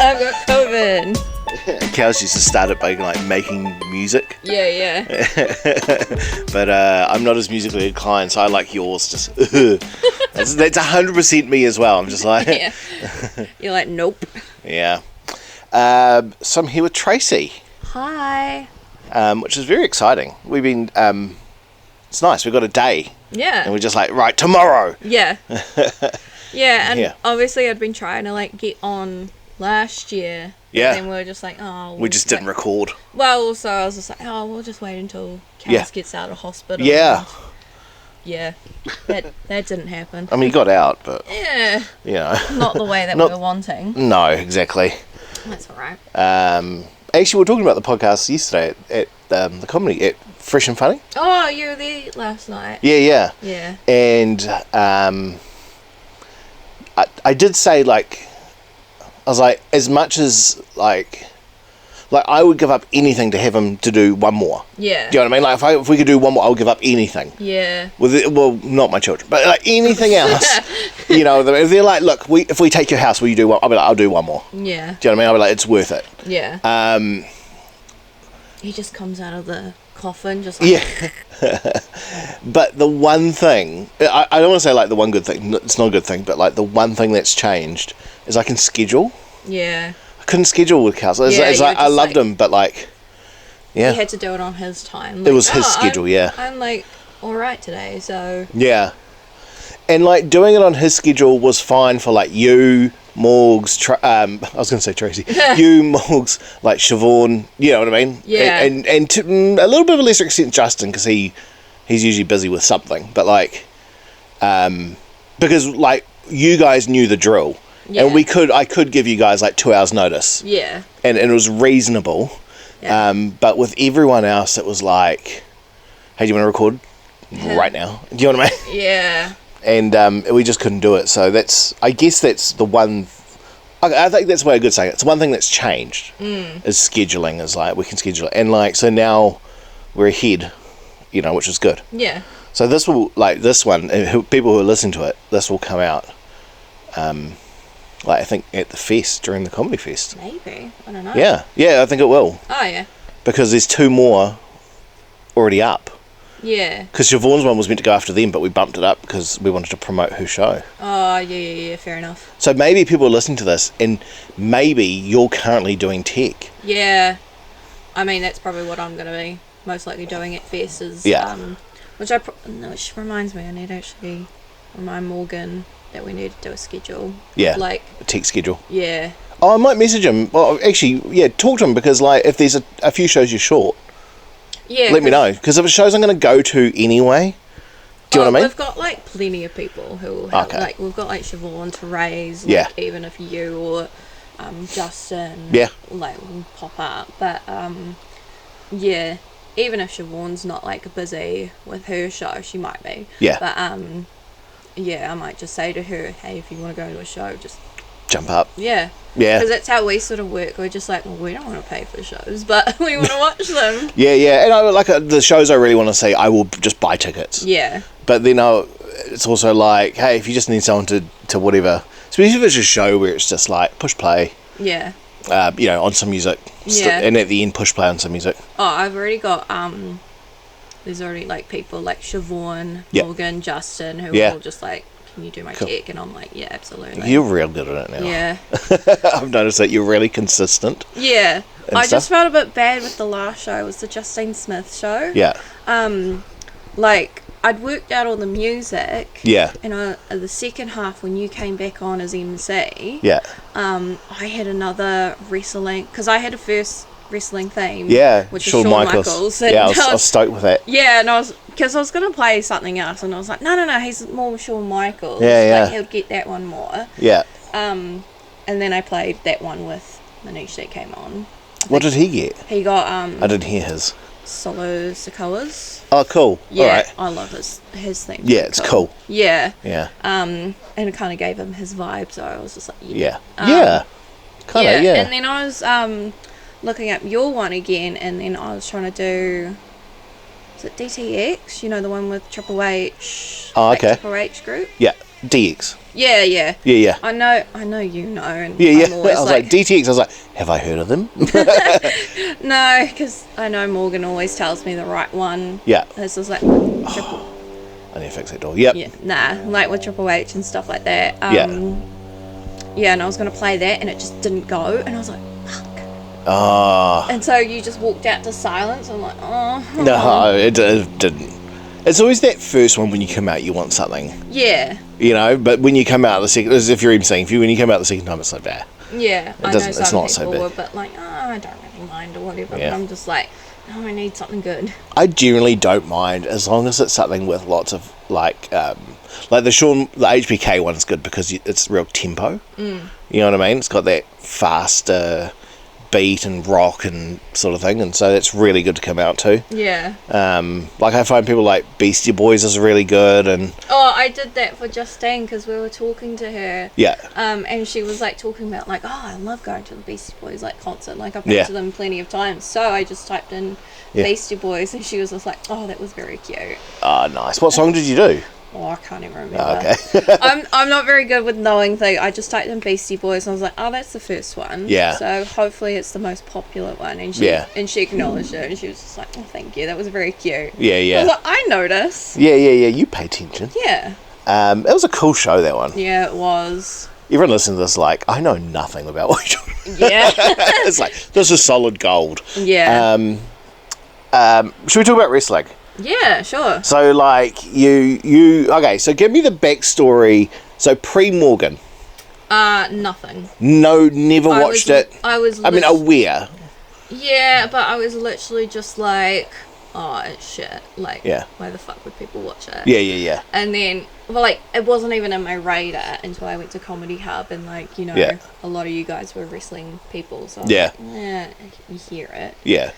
I've got COVID. Kels used to start it by like making music. Yeah. But I'm not as musically inclined, so I like yours. Just that's 100% me as well. I'm just like, Yeah. You're like, nope. Yeah. So I'm here with Tracey. Hi. Which is very exciting. We've been, it's nice. We've got a day. Yeah. And we're just like, right, tomorrow. Yeah. Yeah, and Yeah. obviously I'd been trying to like get on last year. Yeah. And we were just like, oh. We just didn't record. Well, so I was just like, oh, we'll just wait until Kels gets out of hospital. Yeah. Yeah. That didn't happen. I mean, he got out, but, Yeah. you know. Not the way that we were wanting. No, exactly. That's alright. Actually, we were talking about the podcast yesterday at the comedy, at Fresh and Funny. Oh, you were there last night. Yeah. Yeah. And I did say, like, I was like, as much as, like I would give up anything to have him to do one more. Yeah. Do you know what I mean? Like, if we could do one more, I would give up anything. Yeah. Well, not my children, but like anything else. You know, if they're like, look, if we take your house, will you do one? I'll be like, I'll do one more. Yeah. Do you know what I mean? I'll be like, it's worth it. Yeah. He just comes out of the coffin, just like... Yeah. But the one thing, I don't want to say like the one good thing, it's not a good thing, but like the one thing that's changed is I can schedule. Yeah. I couldn't schedule with Kels. It's like, I loved him, but like, yeah. He had to do it on his time. Like, it was his schedule, I'm like, alright today, so... Yeah. And like doing it on his schedule was fine for like you, Morgs, I was going to say Tracey, you, Morgs, like Siobhan, you know what I mean? Yeah. And to a little bit of a lesser extent Justin, because he's usually busy with something, but like, because like you guys knew the drill, and I could give you guys like 2 hours notice. Yeah. And it was reasonable. Yeah. But with everyone else, it was like, hey, do you want to record right now? Do you know what I mean? Yeah. And we just couldn't do it. So I guess that's the one. I think that's way good saying it. It's the one thing that's changed is scheduling. Is like we can schedule it, and like so now we're ahead, you know, which is good. Yeah. So this one, people who are listening to it, this will come out. Like I think at the fest during the comedy fest. Maybe, I don't know. Yeah, I think it will. Oh yeah. Because there's 2 more already up. Yeah. Because Siobhan's one was meant to go after them, but we bumped it up because we wanted to promote her show. Oh, yeah, fair enough. So maybe people are listening to this, and maybe you're currently doing tech. Yeah. I mean, that's probably what I'm going to be most likely doing at Fest is... Yeah. Which reminds me, I need to actually remind Morgan that we need to do a schedule. Yeah, like a tech schedule. Yeah. Oh, I might message him. Well, actually, yeah, talk to him, because like if there's a few shows you're short, let me know. Because if it's shows I'm going to go to anyway, do you know what I mean? We've got like plenty of people who help. Like we've got like Siobhan to raise. Like, even if you or Justin, like will pop up. But yeah, even if Siobhan's not like busy with her show, she might be. Yeah. But yeah, I might just say to her, hey, if you want to go to a show, just jump up. Yeah. Yeah. Because that's how we sort of work. We're just like, well, we don't want to pay for shows, but we want to watch them. Yeah. And I like the shows I really want to see, I will just buy tickets. Yeah. But then it's also like, hey, if you just need someone to whatever, especially if it's a show where it's just like push play. Yeah. You know, on some music. Yeah. And at the end, push play on some music. Oh, I've already got there's already like people like Siobhan, Morgan, Justin, who are all just like, can you do my tech? And I'm like, yeah, absolutely. You're real good at it now. Yeah. I've noticed that you're really consistent. Yeah. I just felt a bit bad with the last show. It was the Justine Smith show. Yeah. Like, I'd worked out all the music. Yeah. And the second half, when you came back on as MC. Yeah. I had another wrestling, because I had a first wrestling theme. Yeah. Which is Shawn Michaels. Yeah, I was stoked with that. Yeah, and because I was going to play something else, and I was like, no, he's more Shawn Michaels. Yeah. Like, he'll get that one more. Yeah. And then I played that one with Manish that came on. What did he get? He got, I didn't hear his. Solo Sokoas. Oh, cool. Yeah, all right. I love his theme. Yeah, it's cool. Yeah. Yeah. And it kind of gave him his vibe, so I was just like, yeah. Yeah. Kind of, yeah. And then I was looking up your one again, and then I was trying to do, is it DTX? You know, the one with Triple H. Oh, okay. Triple H group. Yeah. DX. Yeah, yeah. Yeah, yeah. I know you know. And Yeah, yeah. I'm always I was like, DTX. I was like, have I heard of them? No, because I know Morgan always tells me the right one. Yeah. This is like triple. I need to fix that door. Yep. Yeah, nah, like with Triple H and stuff like that. Yeah. Yeah, and I was going to play that and it just didn't go. And I was like, fuck. Ah. And so you just walked out to silence. I'm like, oh. No, it didn't. It's always that first one when you come out, you want something. Yeah. You know, but when you come out the second, as if you're even saying, when you come out the second time, it's like that. Yeah, I know some it's not people so bad. but like, I don't really mind or whatever. Yeah. But I'm just like, I need something good. I generally don't mind as long as it's something with lots of like the HBK one's good because it's real tempo. You know what I mean? It's got that faster beat and rock and sort of thing, and so that's really good to come out to. Yeah. Like I find people like Beastie Boys is really good, and I did that for Justine because we were talking to her. Yeah. And she was like talking about like, I love going to the Beastie Boys like concert. Like I've been to them plenty of times. So I just typed in Beastie Boys, and she was just like, oh, that was very cute. Oh, nice. What song did you do? Oh, I can't even remember. Oh, okay. I'm not very good with knowing things. I just typed in Beastie Boys and I was like, oh, that's the first one. Yeah. So hopefully it's the most popular one. And she acknowledged it and she was just like, oh, thank you. That was very cute. Yeah, yeah. I was like, I noticed. Yeah. You pay attention. Yeah. It was a cool show, that one. Yeah, it was. Everyone listening to this like, I know nothing about what you're doing. Yeah. It's like, this is solid gold. Yeah. Should we talk about wrestling? Yeah, sure. So, like, you... Okay, so give me the backstory. So, pre-Morgan. Nothing. No, never watched it. I mean, aware. Yeah, but I was literally just like, oh, it's shit. Like, why the fuck would people watch it? Yeah. And then, well, like, it wasn't even in my radar until I went to Comedy Hub and, like, you know, a lot of you guys were wrestling people. So I was like, you hear it. Yeah.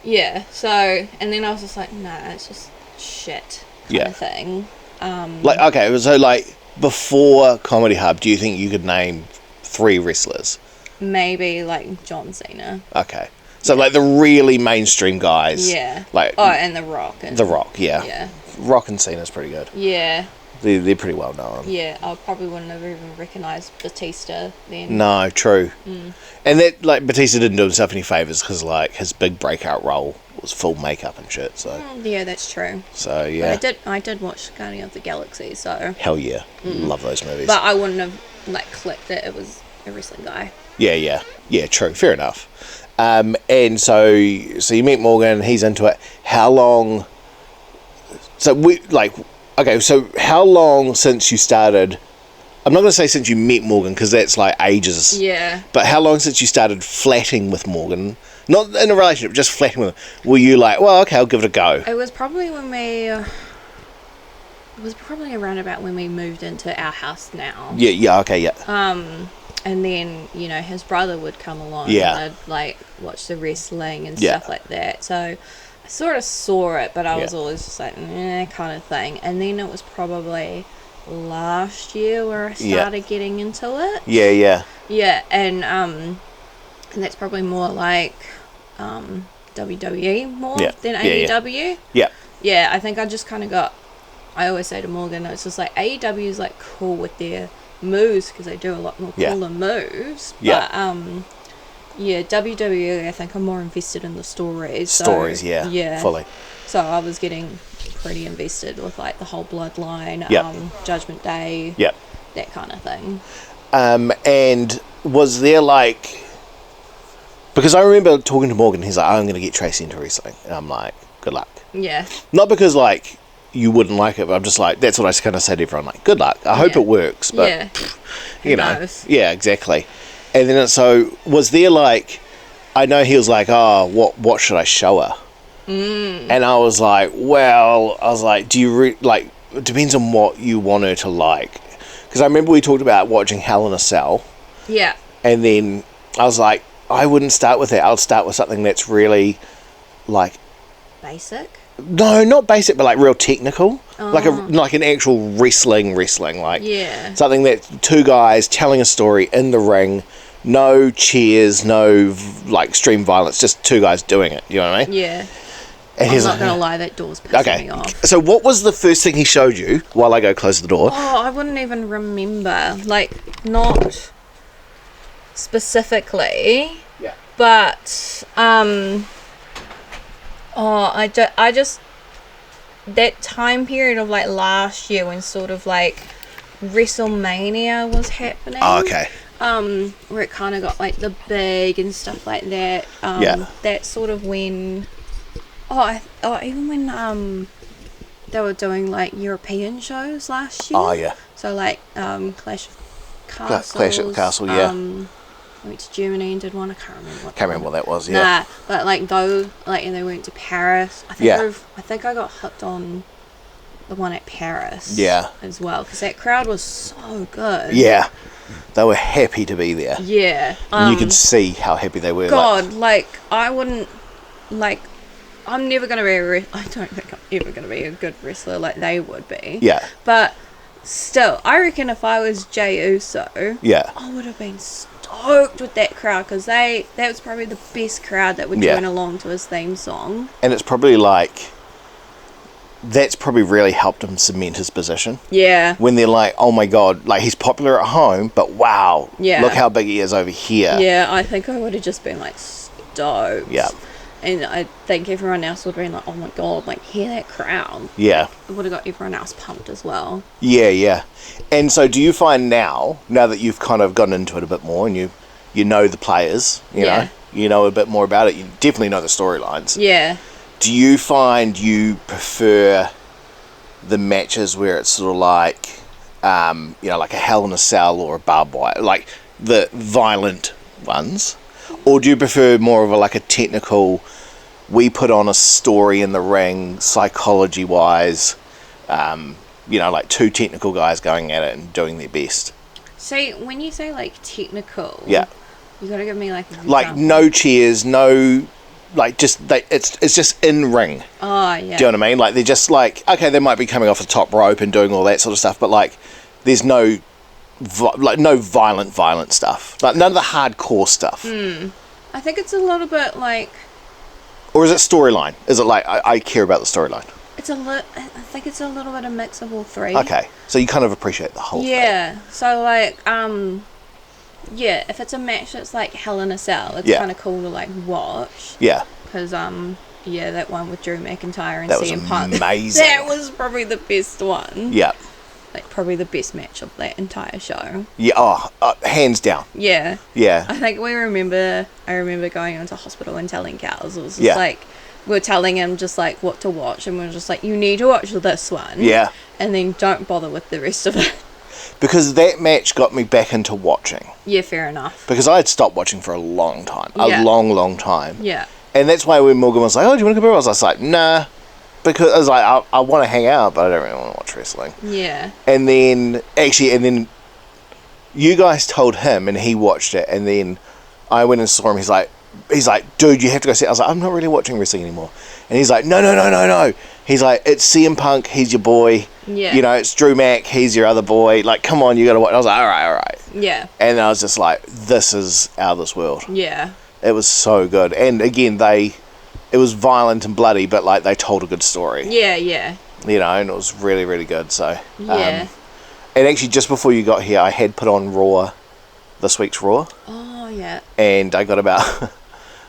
Yeah, so, and then I was just like, nah, it's just shit kind of thing. Like, okay, so, like, before Comedy Hub, do you think you could name 3 wrestlers? Maybe, like, John Cena. Okay. So, like, the really mainstream guys. Yeah. Like, and The Rock. The Rock, yeah. Yeah. Rock and Cena's pretty good. Yeah. They're pretty well known. Yeah, I probably wouldn't have even recognised Batista then. No, true. And that, like, Batista didn't do himself any favours because, like, his big breakout role was full makeup and shit, so... Yeah, that's true. So, yeah. But I did watch Guardians of the Galaxy, so... Hell yeah. Love those movies. But I wouldn't have, like, clicked that it was a wrestling guy. Yeah, true. Fair enough. And so you meet Morgan, he's into it. How long... So, okay, so how long since you started... I'm not going to say since you met Morgan, because that's, like, ages. Yeah. But how long since you started flatting with Morgan? Not in a relationship, just flatting with him. Were you like, well, okay, I'll give it a go? It was probably when we... it was probably around about when we moved into our house now. Yeah, okay, yeah. And then, you know, his brother would come along. Yeah. And I'd, like, watch the wrestling and stuff like that. So I sort of saw it, but I was always just like, kind of thing. And then it was probably last year where I started getting into it. Yeah. Yeah, and that's probably more like WWE more than AEW. Yeah, I think I just kind of got... I always say to Morgan, it's just like AEW is like cool with their moves because they do a lot more cooler moves. But WWE, I think I'm more invested in the stories. Fully. So I was getting pretty invested with like the whole bloodline, Judgment Day, that kind of thing. And was there like... Because I remember talking to Morgan, he's like, I'm going to get Tracey into wrestling. And I'm like, good luck. Yeah. Not because, like, you wouldn't like it, but I'm just like, that's what I kind of say to everyone, like, good luck. I hope it works, but, you know. Yeah, exactly. And then, so, was there, like, I know he was like, oh, what should I show her? And I was like, do you, like, it depends on what you want her to like. Because I remember we talked about watching Hell in a Cell. Yeah. And then I was like, I wouldn't start with that. I'll start with something that's really, like... Basic? No, not basic, but, like, real technical. Like an actual wrestling, like... Yeah. Something that 2 guys telling a story in the ring, no cheers, no, like, extreme violence, just 2 guys doing it, you know what I mean? Yeah. I'm not going to lie, that door's pissing me off. So what was the first thing he showed you while I go close the door? Oh, I wouldn't even remember. Like, not specifically. Yeah. But, I just... That time period of, like, last year when sort of, like, WrestleMania was happening. Oh, okay. Where it kind of got, like, the big and stuff like that. That's sort of when... even when they were doing like European shows last year. Oh yeah. So like Clash of Castles. Clash at the Castle, yeah. I went to Germany and did one. I can't remember what that was. Yeah. Nah, but like those, like, and they went to Paris. I think I got hooked on the one at Paris. Yeah. As well, because that crowd was so good. Yeah. They were happy to be there. Yeah. And you could see how happy they were. God, like I wouldn't like. I'm never going to be I don't think I'm ever going to be a good wrestler like they would be. Yeah. But still, I reckon if I was Jey Uso, yeah, I would have been stoked with that crowd, because that was probably the best crowd that would join along to his theme song. And it's probably like, that's probably really helped him cement his position. Yeah. When they're like, oh my God, like he's popular at home, but wow, look how big he is over here. Yeah, I think I would have just been like stoked. Yeah. And I think everyone else would have been like, oh my God, like, hear that crowd. Yeah. It would have got everyone else pumped as well. Yeah, yeah. And so do you find now that you've kind of gotten into it a bit more and you know the players, you know a bit more about it, you definitely know the storylines. Yeah. Do you find you prefer the matches where it's sort of like, like a Hell in a Cell or a barbed wire, like the violent ones? Or do you prefer more of a technical, we put on a story in the ring, psychology-wise, like two technical guys going at it and doing their best? See, when you say, like, technical, yeah, you gotta give me, like, an example. Like, no chairs, no, like, it's just in ring. Oh, yeah. Do you know what I mean? Like, they're just like, okay, they might be coming off the top rope and doing all that sort of stuff, but, like, there's no violent stuff, like none of the hardcore stuff. I think it's a little bit like, or is it storyline? Is it like I care about the storyline? I think it's a little bit of mix of all three. Okay, so you kind of appreciate the whole thing. So like if it's a match that's like Hell in a Cell, it's kind of cool to like watch. Yeah, because that one with Drew McIntyre and that CM Punk, was amazing. That was probably the best one. Yeah. Like, probably the best match of that entire show. Yeah, hands down. Yeah. Yeah. I think I remember going into hospital and telling Kels, it was just like, we were telling him just like what to watch, and we were just like, you need to watch this one. Yeah. And then don't bother with the rest of it. Because that match got me back into watching. Yeah, fair enough. Because I had stopped watching for a long time. A long time. Yeah. And that's why when Morgan was like, oh, do you want to come over? I was like, nah. Because I was like, I want to hang out, but I don't really want to watch wrestling. Yeah. And then you guys told him, and he watched it, and then I went and saw him. He's like, dude, you have to go see it. I was like, I'm not really watching wrestling anymore. And he's like, no. He's like, it's CM Punk, he's your boy. Yeah. It's Drew Mac, he's your other boy. Like, come on, you got to watch. I was like, all right. Yeah. And I was just like, this is out of this world. Yeah. It was so good. And again, it was violent and bloody, but like they told a good story. Yeah, yeah. And it was really, really good. So yeah. And actually, just before you got here, I had put on Raw, this week's Raw. Oh yeah. And I got about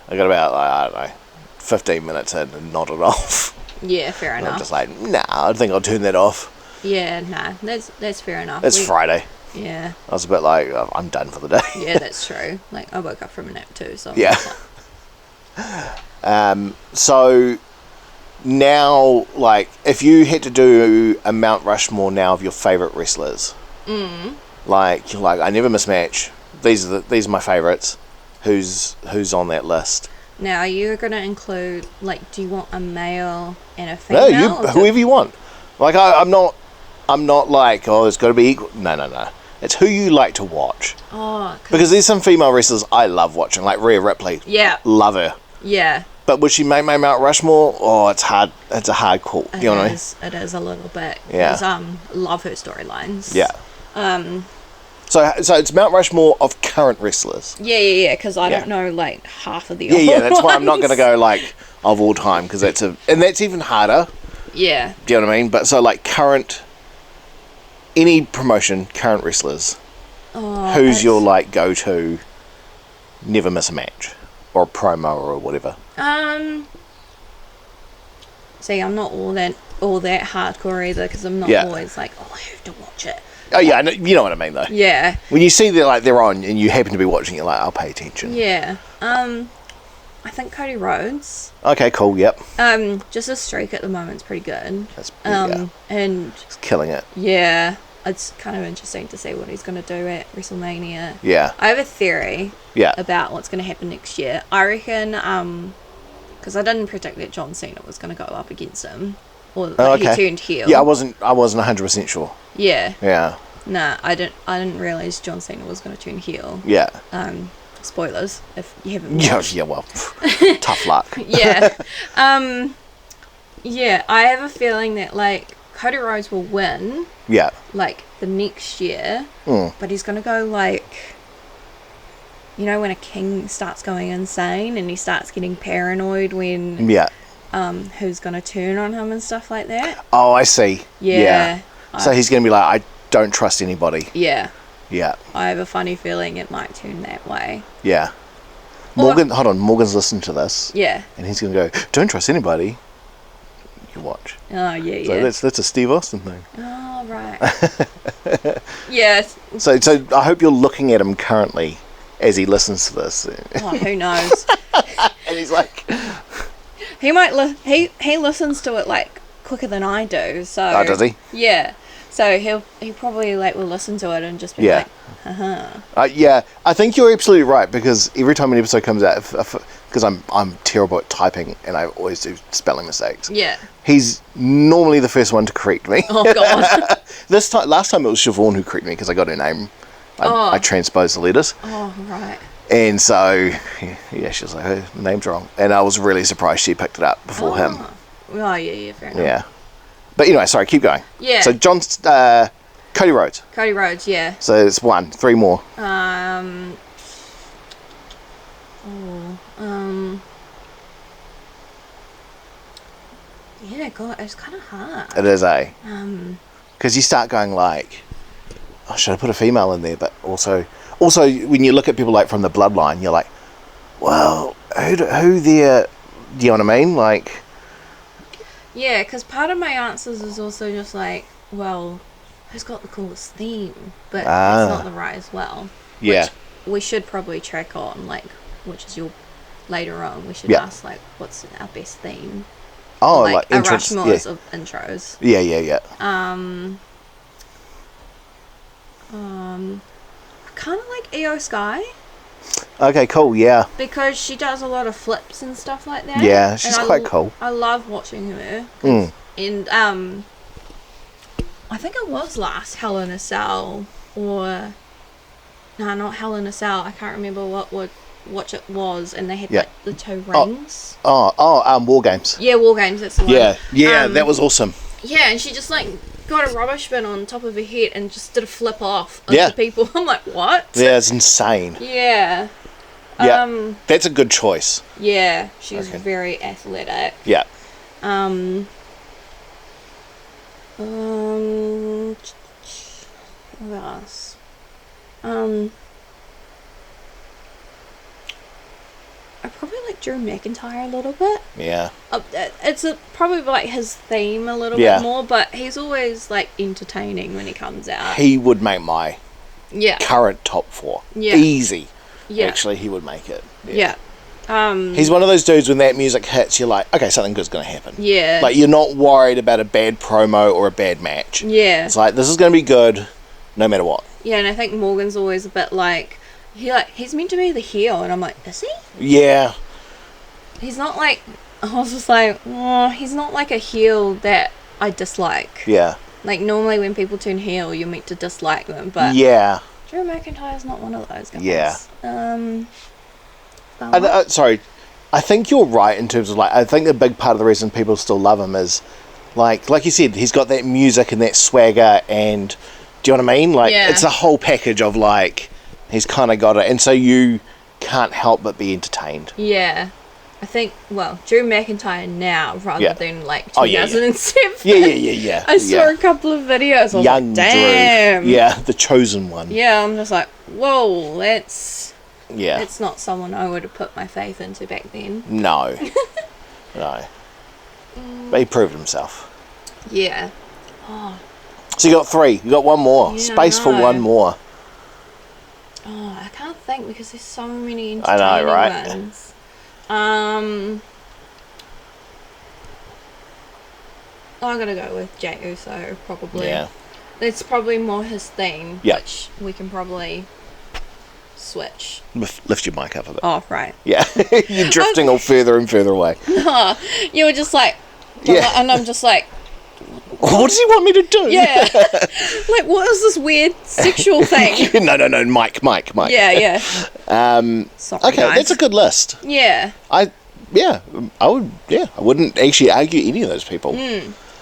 I don't know, 15 minutes in and nodded off. Yeah, fair enough. I'm just like, nah, I think I'll turn that off. Yeah, nah, that's fair enough. It's Friday. Yeah. I was a bit like, oh, I'm done for the day. Yeah, that's true. Like, I woke up from a nap too, so. Yeah. So now, like, if you had to do a Mount Rushmore now of your favourite wrestlers, like you're like, I never miss match. These are my favourites. Who's on that list? Now, are you going to include, like, do you want a male and a female? No, whoever you want. Like, I'm not like, oh, it's got to be equal. No. It's who you like to watch. Oh. Because there's some female wrestlers I love watching, like Rhea Ripley. Yeah. Love her. Yeah. But would she make my Mount Rushmore? Oh, it's hard. It's a hard call. You know what I mean? It is a little bit. Yeah. Because, love her storylines. Yeah. So it's Mount Rushmore of current wrestlers. Yeah, because I don't know, like, half of the old Yeah, that's ones. why I'm not going to go, like, of all time, because and that's even harder. Yeah. Do you know what I mean? But so, like, any promotion, current wrestlers, who's your, like, go-to, never miss a match, or a promo, or whatever? See, I'm not all that hardcore either, because I'm not always like, I have to watch it. Oh yeah, I know, you know what I mean though. Yeah. When you see they're on and you happen to be watching, you're like, I'll pay attention. Yeah. I think Cody Rhodes. Okay, cool. Yep. Just his streak at the moment's pretty good. That's and he's killing it. Yeah, it's kind of interesting to see what he's going to do at WrestleMania. Yeah. I have a theory. Yeah. About what's going to happen next year. I reckon. Because I didn't predict that John Cena was going to go up against him, or he turned heel. Yeah, I wasn't 100% sure. Yeah. Yeah. Nah, I didn't realize John Cena was going to turn heel. Yeah. Spoilers if you haven't watched. Yeah, well, tough luck. Yeah. Yeah, I have a feeling that, like, Cody Rhodes will win. Yeah. Like, the next year. But he's going to go, like, you know, when a king starts going insane and he starts getting paranoid when who's going to turn on him and stuff like that. Oh, I see. Yeah. So he's going to be like, I don't trust anybody. Yeah. Yeah. I have a funny feeling it might turn that way. Yeah. Morgan's listening to this. Yeah. And he's going to go, don't trust anybody. You watch. Oh, yeah, so that's a Steve Austin thing. Oh, right. Yeah. So I hope you're looking at him currently as he listens to this. Oh, who knows? And he's like... He might... He listens to it, like, quicker than I do, so... Oh, does he? Yeah. So he probably, like, will listen to it and just be like, yeah, I think you're absolutely right, because every time an episode comes out, because I'm terrible at typing and I always do spelling mistakes. Yeah. He's normally the first one to correct me. Oh, God. Last time it was Siobhan who corrected me because I got her name. I transposed the letters. Oh, right. And so, yeah, she was like, her name's wrong. And I was really surprised she picked it up before him. Oh, yeah, fair enough. Yeah. But anyway, sorry, keep going. Yeah. So Cody Rhodes. Cody Rhodes, yeah. So it's 3 more. Yeah, God, it's kind of hard. It is, because you start going like, oh, should I put a female in there? But also when you look at people like from the bloodline, you're like, well, who there? Do you know what I mean? Like, yeah, because part of my answers is also just like, well, who's got the coolest theme? But it's not the right as well. Yeah. Which we should probably track on, like, which is your later on. We should ask, like, what's our best theme? Oh, like intros. Rushmores of intros. Yeah. I kind of like EO Sky. Okay, cool, yeah. Because she does a lot of flips and stuff like that. Yeah, she's quite cool. I love watching her. And I think it was last Hell in a Cell, or no, not Hell in a Cell. I can't remember what it was, and they had like the 2 rings. War Games. Yeah, War Games. That's the one. Yeah, that was awesome. Yeah, and she just like got a rubbish bin on top of her head and just did a flip off onto people. I'm like, what? Yeah, it's insane. Yeah. Yeah, that's a good choice. Yeah, she's very athletic. Yeah. What else? I probably like Drew McIntyre a little bit. Yeah. It's probably like his theme a little bit more, but he's always like entertaining when he comes out. He would make my current top 4. Yeah. Easy. Yeah. Actually, he would make it. Yeah. He's one of those dudes when that music hits, you're like, okay, something good's going to happen. Yeah. Like, you're not worried about a bad promo or a bad match. Yeah. It's like, this is going to be good no matter what. Yeah, and I think Morgan's always a bit like, he's meant to be the heel, and I'm like, is he? Yeah. He's not like, I was just like, he's not like a heel that I dislike. Yeah. Like, normally when people turn heel, you're meant to dislike them, but... Yeah. Drew McIntyre's not one of those guys. Yeah. Sorry. I think you're right in terms of, like, I think a big part of the reason people still love him is, like you said, he's got that music and that swagger, and Do you know what I mean? Like, Yeah. it's a whole package of, like, he's kind of got it. And so you can't help but be entertained. Yeah. I think, well, Drew McIntyre now rather than, like, 2007. Yeah. I saw a couple of videos. I was Young like, damn. Drew. Yeah, the chosen one. Yeah, I'm just like, whoa, that's... Yeah. It's not someone I would have put my faith into back then. No. No. But he proved himself. Yeah. Oh. So you got 3. You got one more. Yeah, Space for one more. Oh, I can't think because there's so many I know, right? ones. I'm gonna go with Jey Uso, probably. Yeah. It's probably more his thing, which we can probably switch. Lift your mic up a bit. Oh, right. Yeah. You're drifting all further and further away. No, you were just like... Yeah. And I'm just like... What does he want me to do? Yeah. Like, what is this weird sexual thing? No. Mike. Yeah. Sorry, okay, guys. that's a good list. Yeah. I wouldn't actually argue any of those people.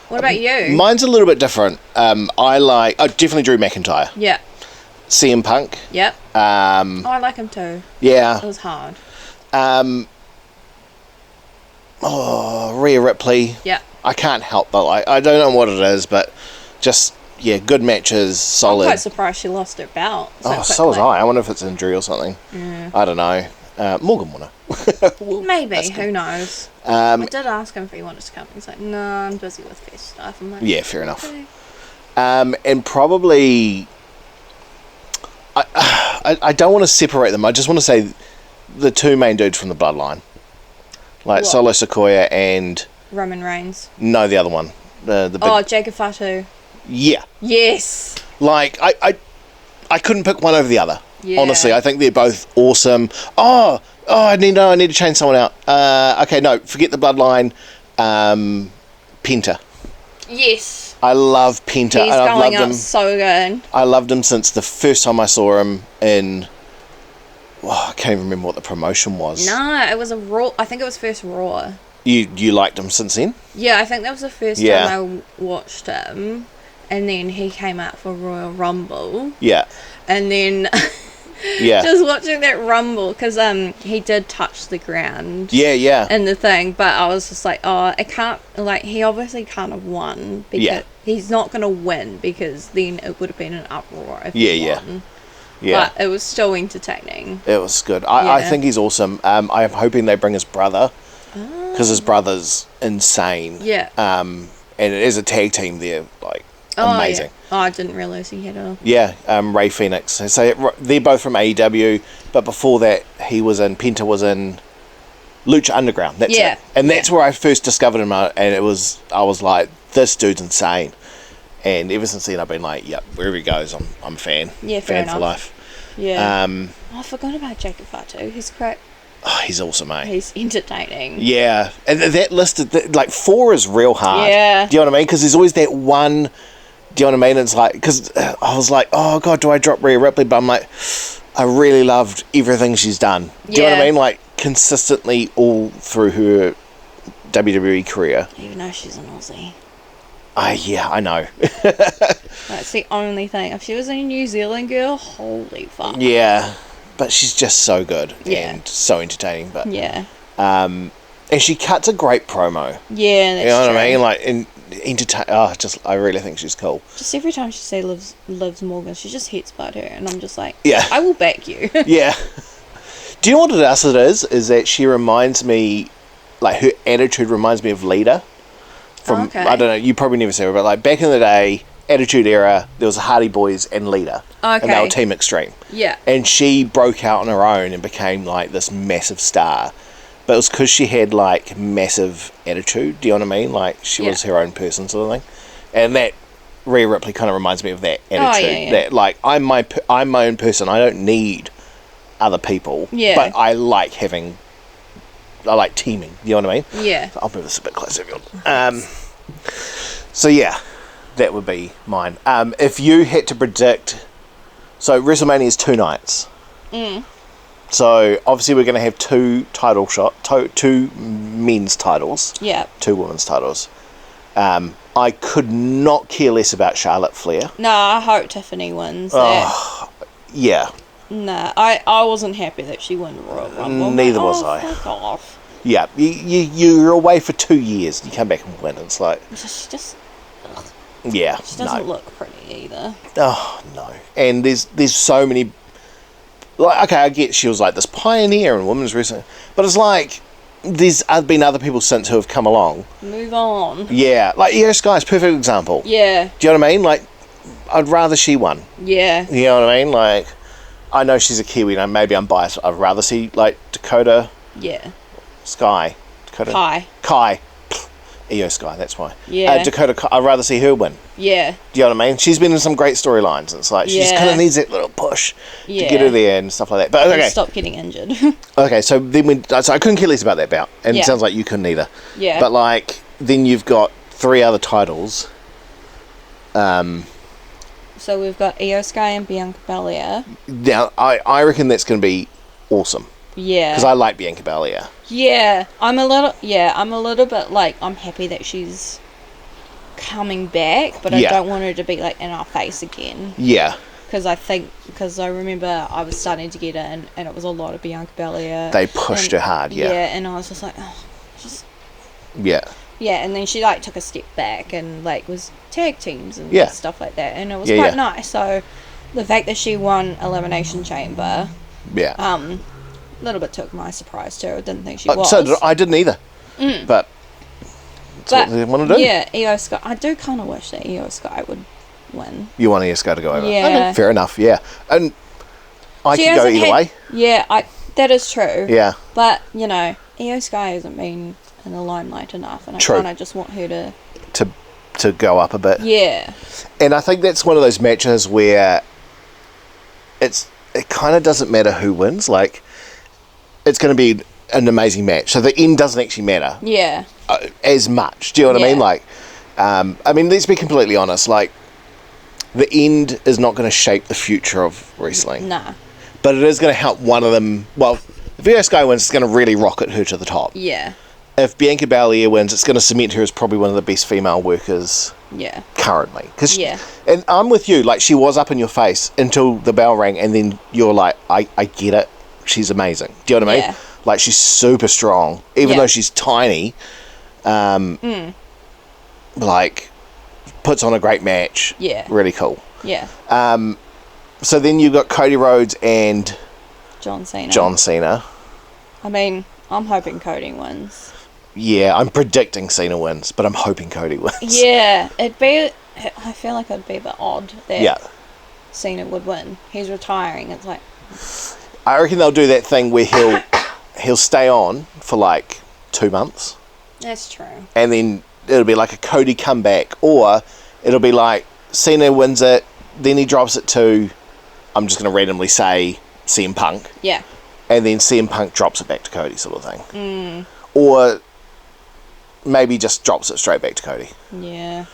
What about you? Mine's a little bit different. Definitely Drew McIntyre. Yeah. CM Punk. Yep. I like him too. Yeah. It was hard. Rhea Ripley. Yeah. I can't help but I don't know what it is, but just good matches, solid. I'm quite surprised she lost her belt. So was I. I wonder if it's injury or something. I don't know. Morgan won it. Maybe. Who knows? I did ask him if he wanted to come. He's like, no, I'm busy with fest stuff. I'm like, yeah, fair enough. Okay. And probably... I don't want to separate them. I just want to say the 2 main dudes from the Bloodline. Like Solo Sikoa and... Roman Reigns. No, the other one. The big... Jacob Fatu. Yeah. Yes. Like, I couldn't pick one over the other. Yeah. Honestly, I think they're both awesome. I need to change someone out. Okay, no, forget the Bloodline. Penta. Yes. I love Penta. He's going up so good. I loved him since the first time I saw him in... I can't even remember what the promotion was. No, it was a Raw. I think it was first Raw. You liked him since then? Yeah, I think that was the first time I watched him. And then he came out for Royal Rumble. Yeah. And then... Yeah. Just watching that Rumble, because he did touch the ground. Yeah. In the thing, but I was just like, it can't, like, he obviously can't have won, because he's not going to win, because then it would have been an uproar if he won. Yeah. But it was still entertaining. It was good. I think he's awesome. I'm hoping they bring his brother, because his brother's insane. Yeah. And it is a tag team there, like, amazing. Yeah. Oh, I didn't realise he had a... Yeah, Ray Phoenix. So they're both from AEW, but before that, Penta was in Lucha Underground. That's it. And that's where I first discovered him, and I was like, this dude's insane. And ever since then, I've been like, yep, wherever he goes, I'm a fan. Yeah, fan enough. For life. Yeah. I forgot about Jacob Fatu. He's great. Oh, he's awesome, mate. He's entertaining. Yeah. And that list, like, 4 is real hard. Yeah. Do you know what I mean? Because there's always that one... Do you know what I mean? It's like, because I was like, oh God, do I drop Rhea Ripley? But I'm like, I really loved everything she's done. Do you know what I mean? Like, consistently all through her WWE career. Even though she's an Aussie. Yeah, I know. That's the only thing. If she was a New Zealand girl, holy fuck. Yeah, but she's just so good and so entertaining. But and she cuts a great promo. Yeah, that's you know what true. I mean? Like, I really think she's cool. Just every time she says Liv Morgan, she just hits about her, and I'm just like, yeah, I will back you. Yeah. Do you know what else it is? Is that she reminds me, like, her attitude reminds me of Lita. From I don't know, you probably never saw her, but like back in the day, Attitude Era, there was the Hardy Boys and Lita. Okay. And they were Team Extreme. Yeah. And she broke out on her own and became like this massive star. But it was because she had, like, massive attitude, do you know what I mean? Like, she was her own person sort of thing. And that, Rhea Ripley kind of reminds me of that attitude. Yeah. That, like, I'm my own person. I don't need other people. Yeah. But I like teaming, you know what I mean? Yeah. I'll move this a bit closer if you want. So, yeah, that would be mine. If you had to predict... So, WrestleMania is 2 nights. So, obviously, we're going to have 2 men's titles. Yeah. 2 women's titles. I could not care less about Charlotte Flair. No, I hope Tiffany wins that. Oh, yeah. Nah, I wasn't happy that she won the Royal Rumble. Neither was I. Fuck off. Yeah, you're away for 2 years. You come back and win. It's like... She just... Ugh. Yeah, She doesn't look pretty either. Oh, no. And there's so many... Like, okay, I get she was like this pioneer in women's wrestling. But it's like... There's been other people since who have come along. Move on. Yeah, like Io Sky's perfect example. Yeah. Do you know what I mean? Like, I'd rather she won. Yeah. You know what I mean? Like, I know she's a Kiwi, and maybe I'm biased. I'd rather see, like, Dakota... Yeah. Sky. Dakota... Kai. Io Sky, that's why. Yeah. Dakota, I'd rather see her win. Yeah. Do you know what I mean? She's been in some great storylines, and it's like, she just kind of needs that little push to get her there and stuff like that. But okay. Stop getting injured. Okay, so then so I couldn't care less about that bout, and it sounds like you couldn't either. Yeah. But like, then you've got 3 other titles. So we've got Io Sky and Bianca Belair. Now, I reckon that's going to be awesome. Yeah. Because I like Bianca Belair. Yeah, I'm a little bit like, I'm happy that she's coming back, but I don't want her to be like in our face again. Yeah. Because I remember I was starting to get in, and it was a lot of Bianca Belair. They pushed her hard, yeah. Yeah, and I was just like, oh, just... Yeah. Yeah, and then she like took a step back and like was tag teams and stuff like that, and it was quite nice. So the fact that she won Elimination Chamber, a little bit took my surprise too. I didn't think she was. So I didn't either. But that's what they want to do. Yeah, Io Sky. I do kind of wish that Io Sky would win. You want Io Sky to go over? Yeah. Okay, fair enough. Yeah, and I could go either way. Yeah, that is true. Yeah. But you know, Io Sky hasn't been in the limelight enough, and I kind of just want her to go up a bit. Yeah. And I think that's one of those matches where it kind of doesn't matter who wins. Like, it's going to be an amazing match, so the end doesn't actually matter. Yeah. As much. Do you know what I mean? Like, I mean, let's be completely honest. Like, the end is not going to shape the future of wrestling. Nah. But it is going to help one of them. Well, if Io Sky wins, it's going to really rocket her to the top. Yeah. If Bianca Belair wins, it's going to cement her as probably one of the best female workers currently. And I'm with you. Like, she was up in your face until the bell rang, and then you're like, I get it. She's amazing. Do you know what I mean? Like, she's super strong. Even though she's tiny, like, puts on a great match. Yeah. Really cool. Yeah. So then you've got Cody Rhodes and John Cena. I mean, I'm hoping Cody wins. Yeah, I'm predicting Cena wins, but I'm hoping Cody wins. Yeah, I feel like it'd be a bit odd that Cena would win. He's retiring. It's like, I reckon they'll do that thing where he'll stay on for like 2 months. That's true. And then it'll be like a Cody comeback, or it'll be like Cena wins it, then he drops it to, I'm just going to randomly say, CM Punk. Yeah. And then CM Punk drops it back to Cody, sort of thing. Or maybe just drops it straight back to Cody. Yeah.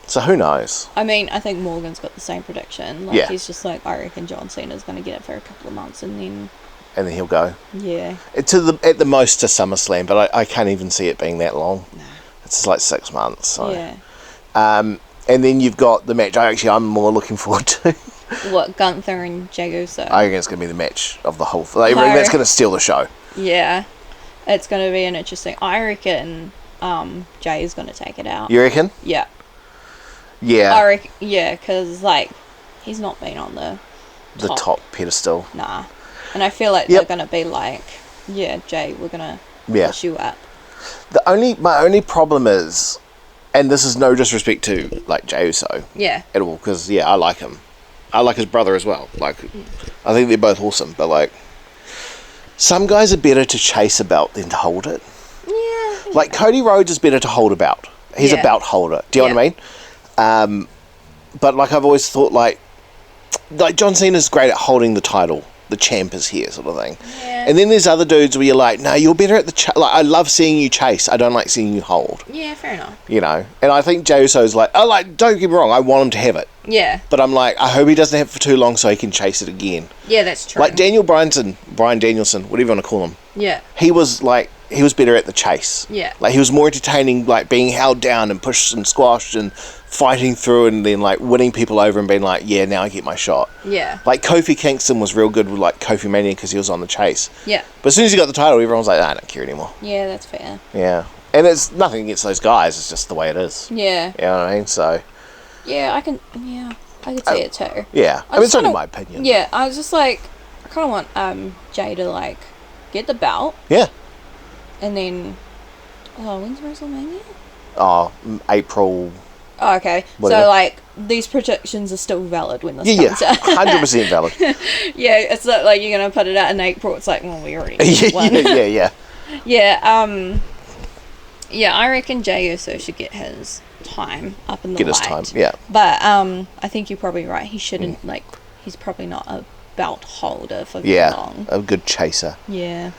So who knows? I mean, I think Morgan's got the same prediction. Like, he's just like, I reckon John Cena's going to get it for a couple of months, and then he'll go. Yeah. At the most to SummerSlam, but I can't even see it being that long. No. It's just like 6 months. So. Yeah. And then you've got the match I'm more looking forward to. What, Gunther and Jey Uso? I reckon it's going to be the match of the whole... That's going to steal the show. Yeah. It's going to be an interesting... I reckon Jay is going to take it out. You reckon? Yeah. Yeah. I reckon... Yeah, because, like, he's not been on the top pedestal. Nah. And I feel like they're going to be like, yeah, Jay, we're going to push you up. My only problem is... And this is no disrespect to, like, Jey Uso. Yeah. At all, because, I like him. I like his brother as well. Like, I think they're both awesome. But, like, some guys are better to chase a belt than to hold it. Yeah. Like, Cody Rhodes is better to hold a belt. He's a belt holder. Do you know what I mean? But, like, I've always thought, like John Cena's great at holding the title. The champ is here, sort of thing. Yeah. And then there's other dudes where you're like, no, you're better at the like, I love seeing you chase. I don't like seeing you hold. Yeah, fair enough. You know? And I think Jey Uso's like, don't get me wrong, I want him to have it. Yeah. But I'm like, I hope he doesn't have it for too long so he can chase it again. Yeah, that's true. Like Brian Danielson, whatever you want to call him. Yeah. He was like he was better at the chase. Yeah. Like, he was more entertaining, like, being held down and pushed and squashed and fighting through and then, like, winning people over and being like, yeah, now I get my shot. Yeah. Like, Kofi Kingston was real good with, like, Kofi Mania because he was on the chase. Yeah. But as soon as he got the title, everyone was like, I don't care anymore. Yeah, that's fair. Yeah. And it's nothing against those guys, it's just the way it is. Yeah. You know what I mean? So... Yeah, I could see it too. Yeah. I mean, it's only my opinion. Yeah, I was just like, I kind of want Jay to, like, get the belt. Yeah. And then, when's WrestleMania? Oh, April... Oh, okay. Whatever. So, like, these predictions are still valid when this comes out. 100% valid. Yeah, it's not like you're going to put it out in April. It's like, well, we already won. Yeah. Yeah, I reckon Jey Uso should get his time up in the light. Get his time, yeah. But I think you're probably right. He shouldn't, like, he's probably not a belt holder for very long. A good chaser. Yeah.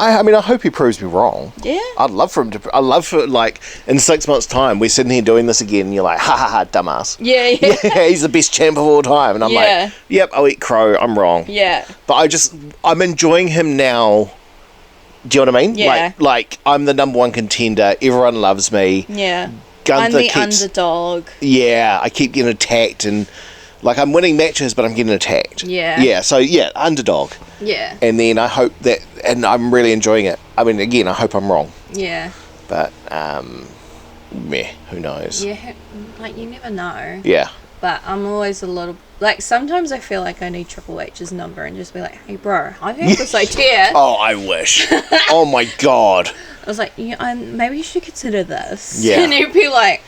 I mean, I hope he proves me wrong. Yeah. I'd love for him to... I love for, like, in 6 months' time, we're sitting here doing this again, and you're like, ha ha ha, dumbass. Yeah. Yeah, he's the best champ of all time. And I'm like, yep, I'll eat crow, I'm wrong. Yeah. But I'm enjoying him now. Do you know what I mean? Yeah. Like I'm the number one contender, everyone loves me. Yeah. Gunther I'm the underdog. Yeah, I keep getting attacked and... Like, I'm winning matches, but I'm getting attacked. Yeah. Yeah, so, yeah, underdog. Yeah. And then I hope that... And I'm really enjoying it. I mean, again, I hope I'm wrong. Yeah. But, meh, who knows? Yeah, like, you never know. Yeah. But I'm always a little... Like, sometimes I feel like I need Triple H's number and just be like, hey, bro, I've had this idea. Oh, I wish. Oh, my God. I was like, maybe you should consider this. Yeah. And he'd be like,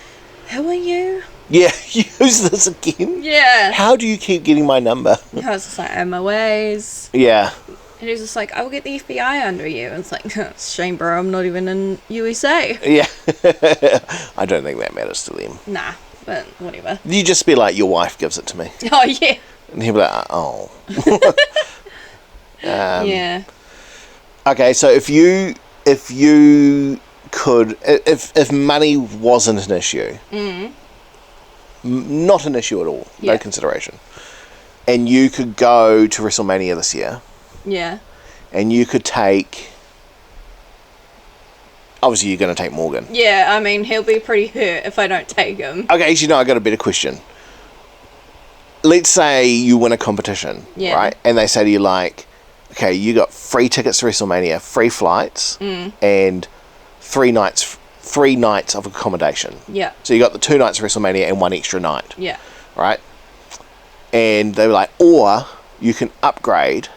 who are you? Yeah, use this again? Yeah. How do you keep getting my number? I was just like, my ways. Yeah. And he was just like, I will get the FBI under you. And it's like, shame, bro, I'm not even in USA. Yeah. I don't think that matters to them. Nah, but whatever. You just be like, your wife gives it to me. Oh, yeah. And he'll be like, oh. Yeah. Okay, so if you could, if money wasn't an issue, not an issue at all, no consideration, and you could go to WrestleMania this year, and you could take, obviously you're going to take Morgan. Yeah, I mean, he'll be pretty hurt if I don't take him. Okay, actually, no, I got a better question. Let's say you win a competition, right? And they say to you, like, okay, you got free tickets to WrestleMania, free flights, and 3 nights of accommodation. Yeah. So you got the 2 nights of WrestleMania and 1 extra night. Yeah. Right? And they were like, or you can upgrade,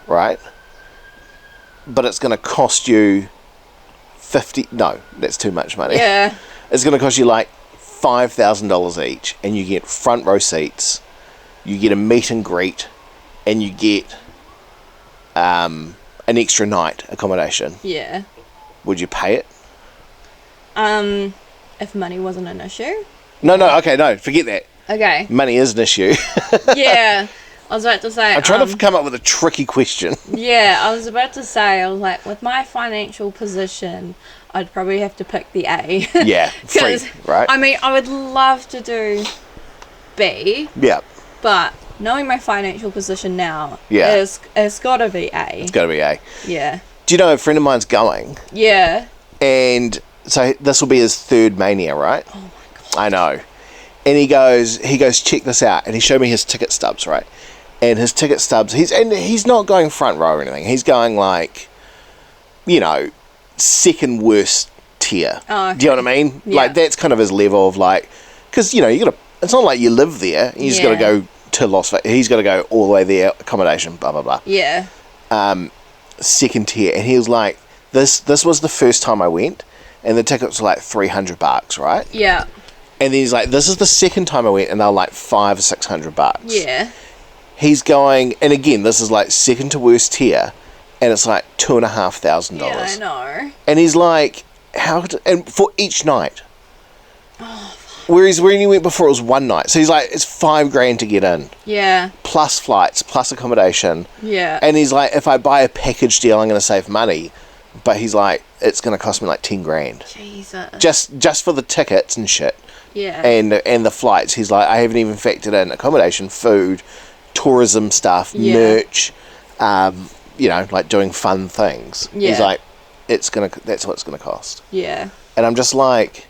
right? But it's going to cost you no, that's too much money. Yeah. It's going to cost you like $5,000 each, and you get front row seats, you get a meet and greet, and you get an extra night accommodation. Yeah. Would you pay it? If money wasn't an issue? No, okay, no, forget that. Okay. Money is an issue. Yeah. I was about to say... I'm trying to come up with a tricky question. Yeah, I was about to say, I was like, with my financial position, I'd probably have to pick the A. Yeah, free, right? I mean, I would love to do B. Yeah. But knowing my financial position now, it's got to be A. It's got to be A. Yeah. Do you know a friend of mine's going? Yeah. And so this will be his 3rd Mania, right? Oh my God. I know. And he goes, check this out. And he showed me his ticket stubs, right? And his ticket stubs, he's not going front row or anything. He's going like, you know, 2nd worst tier. Oh, okay. Do you know what I mean? Yeah. Like, that's kind of his level of like, because, you know, it's not like you live there. You just got to go to Las Vegas. He's got to go all the way there, accommodation, blah, blah, blah. Yeah. 2nd tier. And he was like, this was the first time I went, and the tickets were like $300, right? Yeah. And then he's like, this is the 2nd time I went, and they're like $500 or $600. Yeah. He's going, and again, this is like 2nd to worst tier, and it's like $2,500. Yeah, I know. And he's like, and for each night. Oh, whereas when he went before, it was 1 night. So he's like, it's $5,000 to get in. Yeah. Plus flights, plus accommodation. Yeah. And he's like, if I buy a package deal, I'm going to save money. But he's like, it's going to cost me like $10,000. Jesus. Just for the tickets and shit. Yeah. And the flights. He's like, I haven't even factored in accommodation, food, tourism stuff, merch, you know, like doing fun things. Yeah. He's like, that's what it's gonna cost. Yeah. And I'm just like,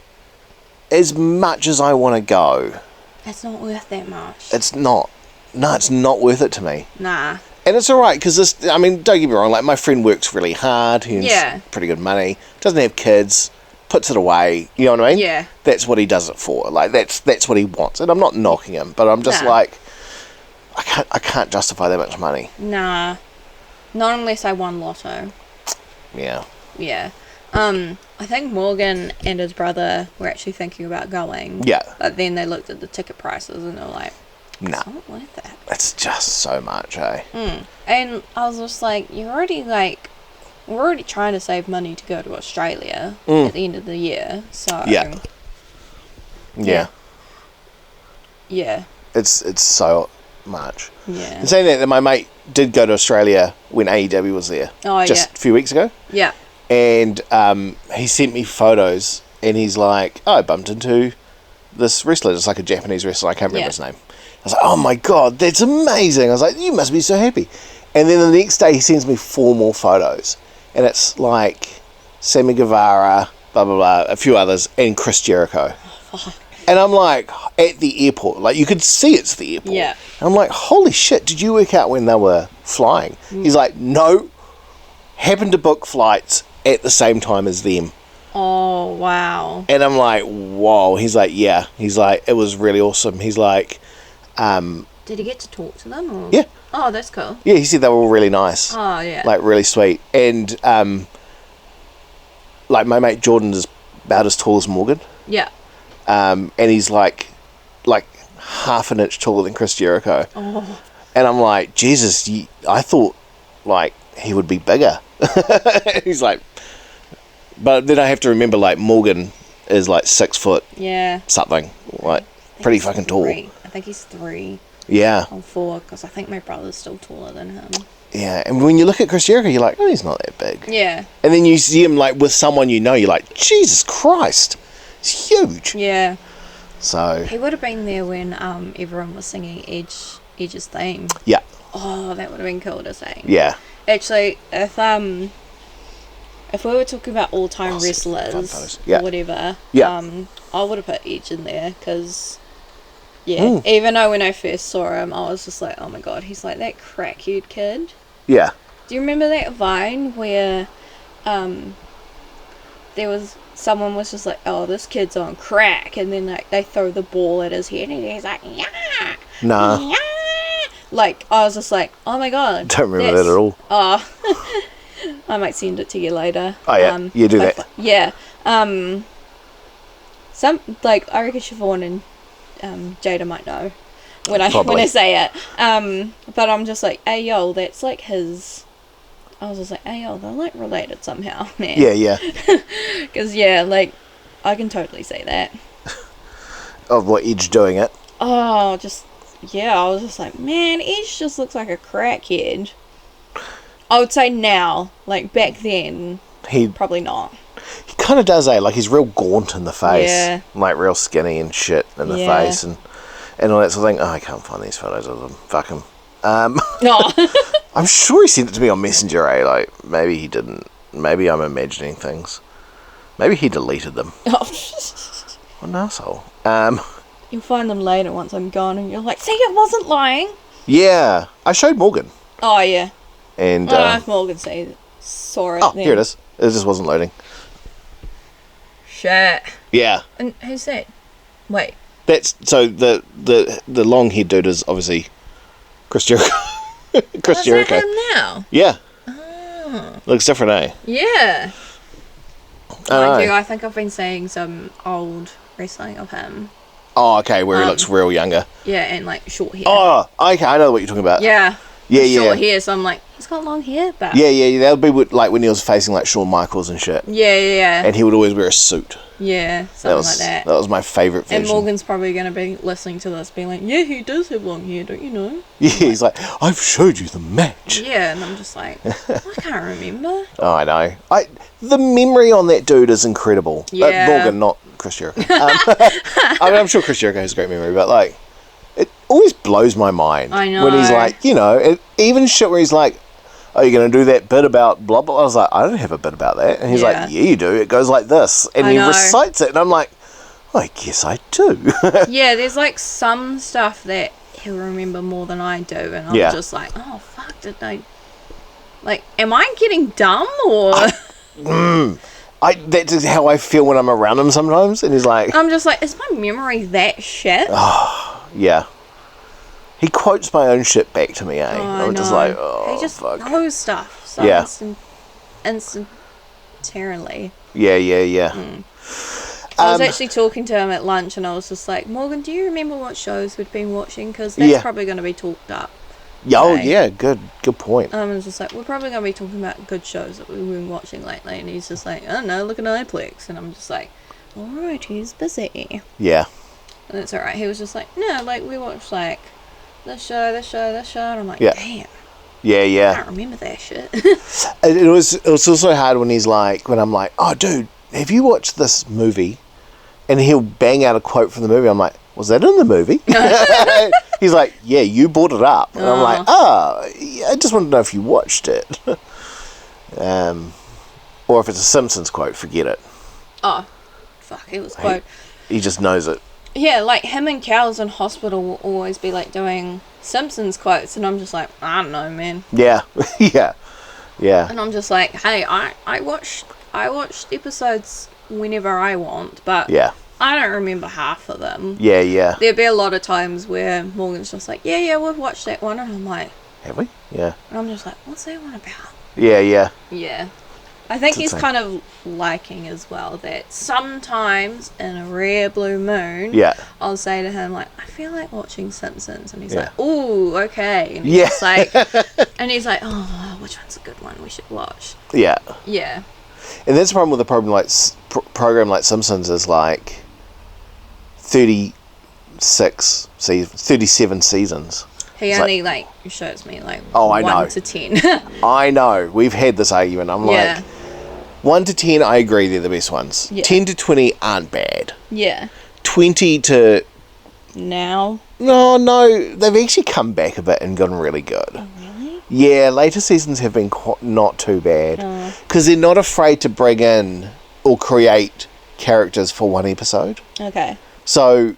as much as I want to go, it's not worth that much. It's not. No, it's not worth it to me. Nah. And it's alright, because this, I mean, don't get me wrong, like, my friend works really hard, he earns pretty good money, doesn't have kids, puts it away, you know what I mean? Yeah. That's what he does it for. Like, that's what he wants. And I'm not knocking him, but I'm just like, I can't justify that much money. Nah. Not unless I won lotto. Yeah. Yeah. I think Morgan and his brother were actually thinking about going. Yeah. But then they looked at the ticket prices and they were like, it's not worth it. It's just so much, eh? And I was just like, we're already trying to save money to go to Australia at the end of the year, so... Yeah. Yeah. It's so much. Yeah. And saying that my mate did go to Australia when AEW was there. Oh, just a few weeks ago. Yeah. And he sent me photos, and he's like, I bumped into this wrestler. It's like a Japanese wrestler. I can't remember his name. I was like, oh my God, that's amazing. I was like, you must be so happy. And then the next day he sends me 4 more photos. And it's like Sammy Guevara, blah, blah, blah, a few others, and Chris Jericho. And I'm like, at the airport. Like, you could see it's the airport. Yeah. And I'm like, holy shit, did you work out when they were flying? He's like, no, happened to book flights at the same time as them. Oh, wow. And I'm like, whoa. He's like, yeah. He's like, it was really awesome. He's like... did he get to talk to them? Or? Yeah. Oh, that's cool. Yeah, he said they were all really nice. Oh, yeah. Like, really sweet. And, like, my mate Jordan is about as tall as Morgan. Yeah. And he's, like half an inch taller than Chris Jericho. Oh. And I'm like, Jesus, I thought, like, he would be bigger. He's like... But then I have to remember, like, Morgan is, like, 6 foot... Yeah. Something. Like, pretty fucking tall. I think he's 3. Yeah. Or 4, because I think my brother's still taller than him. Yeah, and when you look at Chris Jericho, you're like, oh, he's not that big. Yeah. And then you see him, like, with someone you know, you're like, Jesus Christ, he's huge. Yeah. So... He would have been there when everyone was singing Edge's theme. Yeah. Oh, that would have been cool to sing. Yeah. Actually, if we were talking about all-time wrestlers or whatever, I would have put Edge in there, because... Yeah, even though when I first saw him, I was just like, oh my God, he's like that crackhead kid. Yeah. Do you remember that Vine where someone was just like, oh, this kid's on crack, and then like they throw the ball at his head and he's like, yeah. Nah. Yeah. Like, I was just like, oh my God. Don't remember that at all. Oh. I might send it to you later. Oh yeah, you do that. Yeah. I reckon Siobhan and Jada might know when I say it. But I'm just like, hey yo, that's like his... I was just like, hey yo, they're like related somehow, man. Yeah. Because like, I can totally say that. Of what Edge doing it. Oh, I was just like, man, Edge just looks like a crackhead. I would say now, like back then, probably not. He kind of does, like he's real gaunt in the face. Yeah. Like real skinny and shit in the face and all that sort of thing. Oh, I can't find these photos of him. Fuck him. No. I'm sure he sent it to me on Messenger, Like, maybe he didn't. Maybe I'm imagining things. Maybe he deleted them. What an asshole. You'll find them later once I'm gone and you're like, see, it wasn't lying. Yeah. I showed Morgan. Oh, yeah. And I don't know if Morgan saw it. Oh, then. Here it is. It just wasn't loading. Shit. Yeah. And who's that? Wait. That's so the long haired dude is obviously Chris Jericho. Chris Jericho. Is that him now? Yeah. Oh. Looks different, eh? Yeah. Mind you, I think I've been seeing some old wrestling of him. Oh, okay, where he looks real younger. Yeah, and like short hair. Oh, okay, I know what you're talking about. Yeah. Yeah. Short hair, so I'm like, he's got long hair, but... Yeah, that would be like when he was facing like Shawn Michaels and shit. Yeah. And he would always wear a suit. Yeah, something like that. That was my favourite version. And Morgan's probably going to be listening to this being like, yeah, he does have long hair, don't you know? Yeah, he's like, I've showed you the match. Yeah, and I'm just like, I can't remember. Oh, I know. The memory on that dude is incredible. Yeah. Morgan, not Chris Jericho. I mean, I'm sure Chris Jericho has a great memory, but like, it always blows my mind. I know. When he's like, even shit where he's like, oh, you're going to do that bit about blah, blah. I was like, I don't have a bit about that. And he's like, yeah, you do. It goes like this. And he recites it. And I'm like, I guess I do. Yeah, there's like some stuff that he'll remember more than I do. And I'm just like, oh, fuck, did I... Like, am I getting dumb or... That's how I feel when I'm around him sometimes. And he's like... I'm just like, is my memory that shit? Oh, yeah. He quotes my own shit back to me, eh? I'm just like, oh, he just fuck. knows stuff. So instantarily. Yeah. I was actually talking to him at lunch and I was just like, Morgan, do you remember what shows we've been watching? Because that's probably going to be talked up. Oh, yeah, good point. I was just like, we're probably going to be talking about good shows that we've been watching lately. And he's just like, I don't know, look at iPlex. And I'm just like, alright, he's busy. Yeah. And it's alright. He was just like, no, like, we watched, like, this show. And I'm like, damn. Yeah. I can't remember that shit. It was also hard when I'm like, oh, dude, have you watched this movie? And he'll bang out a quote from the movie. I'm like, was that in the movie? He's like, yeah, you brought it up. And I'm like, I just wanted to know if you watched it. Or if it's a Simpsons quote, forget it. Oh, fuck, it was quote. He just knows it. Yeah, like him and Kels in hospital will always be like doing Simpsons quotes. And I'm just like, I don't know, man. Yeah. Yeah. And I'm just like, hey, I watched episodes whenever I want, but I don't remember half of them. Yeah. There'd be a lot of times where Morgan's just like, yeah, we've watched that one, and I'm like, have we? Yeah. And I'm just like, what's that one about? Yeah. I think he's kind of liking as well that sometimes in a rare blue moon, I'll say to him like, I feel like watching Simpsons, and he's like, ooh, okay, and he's just like, and he's like, oh, which one's a good one we should watch? Yeah. And that's the problem with a program like Simpsons is like 37 seasons. He only like shows me like 1 to 10. I know. We've had this argument. I'm like, 1 to 10, I agree they're the best ones. 10 to 20 aren't bad. 20 to... Now? No, they've actually come back a bit and gotten really good. Oh, really? Yeah, later seasons have been not too bad. Because they're not afraid to bring in or create characters for one episode. Okay. So,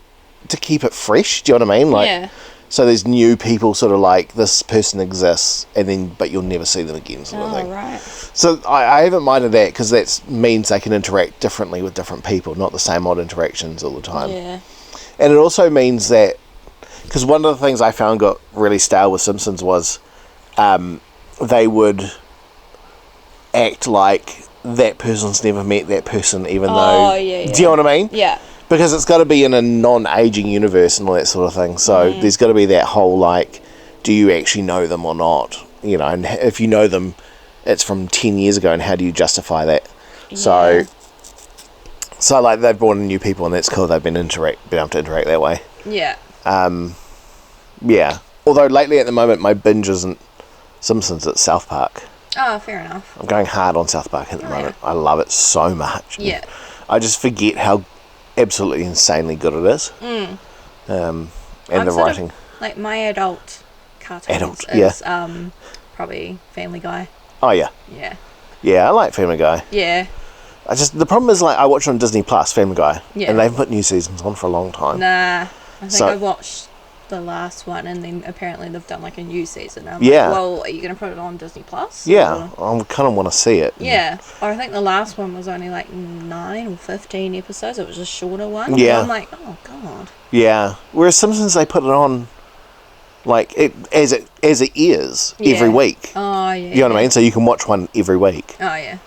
to keep it fresh, do you know what I mean? Like, so there's new people sort of like, this person exists, but you'll never see them again sort of thing. Right. So I haven't minded that because that means they can interact differently with different people, not the same odd interactions all the time. Yeah. And it also means that, because one of the things I found got really stale with Simpsons was they would act like that person's never met that person even though... Do you know what I mean? Yeah. Because it's got to be in a non-aging universe and all that sort of thing. So there's got to be that whole, like, do you actually know them or not? You know, and if you know them, it's from 10 years ago, and how do you justify that? Yeah. So like, they've brought in new people, and that's cool. They've been able to interact that way. Yeah. Yeah. Although lately, at the moment, my binge isn't Simpsons, it's South Park. Oh, fair enough. I'm going hard on South Park at the moment. I love it so much. Yeah. I just forget how absolutely insanely good it is. And the writing. Like my adult cartoons is probably Family Guy. Oh yeah. Yeah, I like Family Guy. Yeah. The problem is, like, I watch on Disney Plus Family Guy, and they haven't put new seasons on for a long time. Nah, I think I watched the last one, and then apparently they've done like a new season. I'm like, well, are you going to put it on Disney Plus? Yeah, I kind of want to see it. Yeah, or I think the last one was only like 9 or 15 episodes. It was a shorter one. Yeah, and I'm like, oh god. Yeah, whereas Simpsons, they put it on like as it airs every week. Oh yeah. You know what I mean? So you can watch one every week. Oh yeah.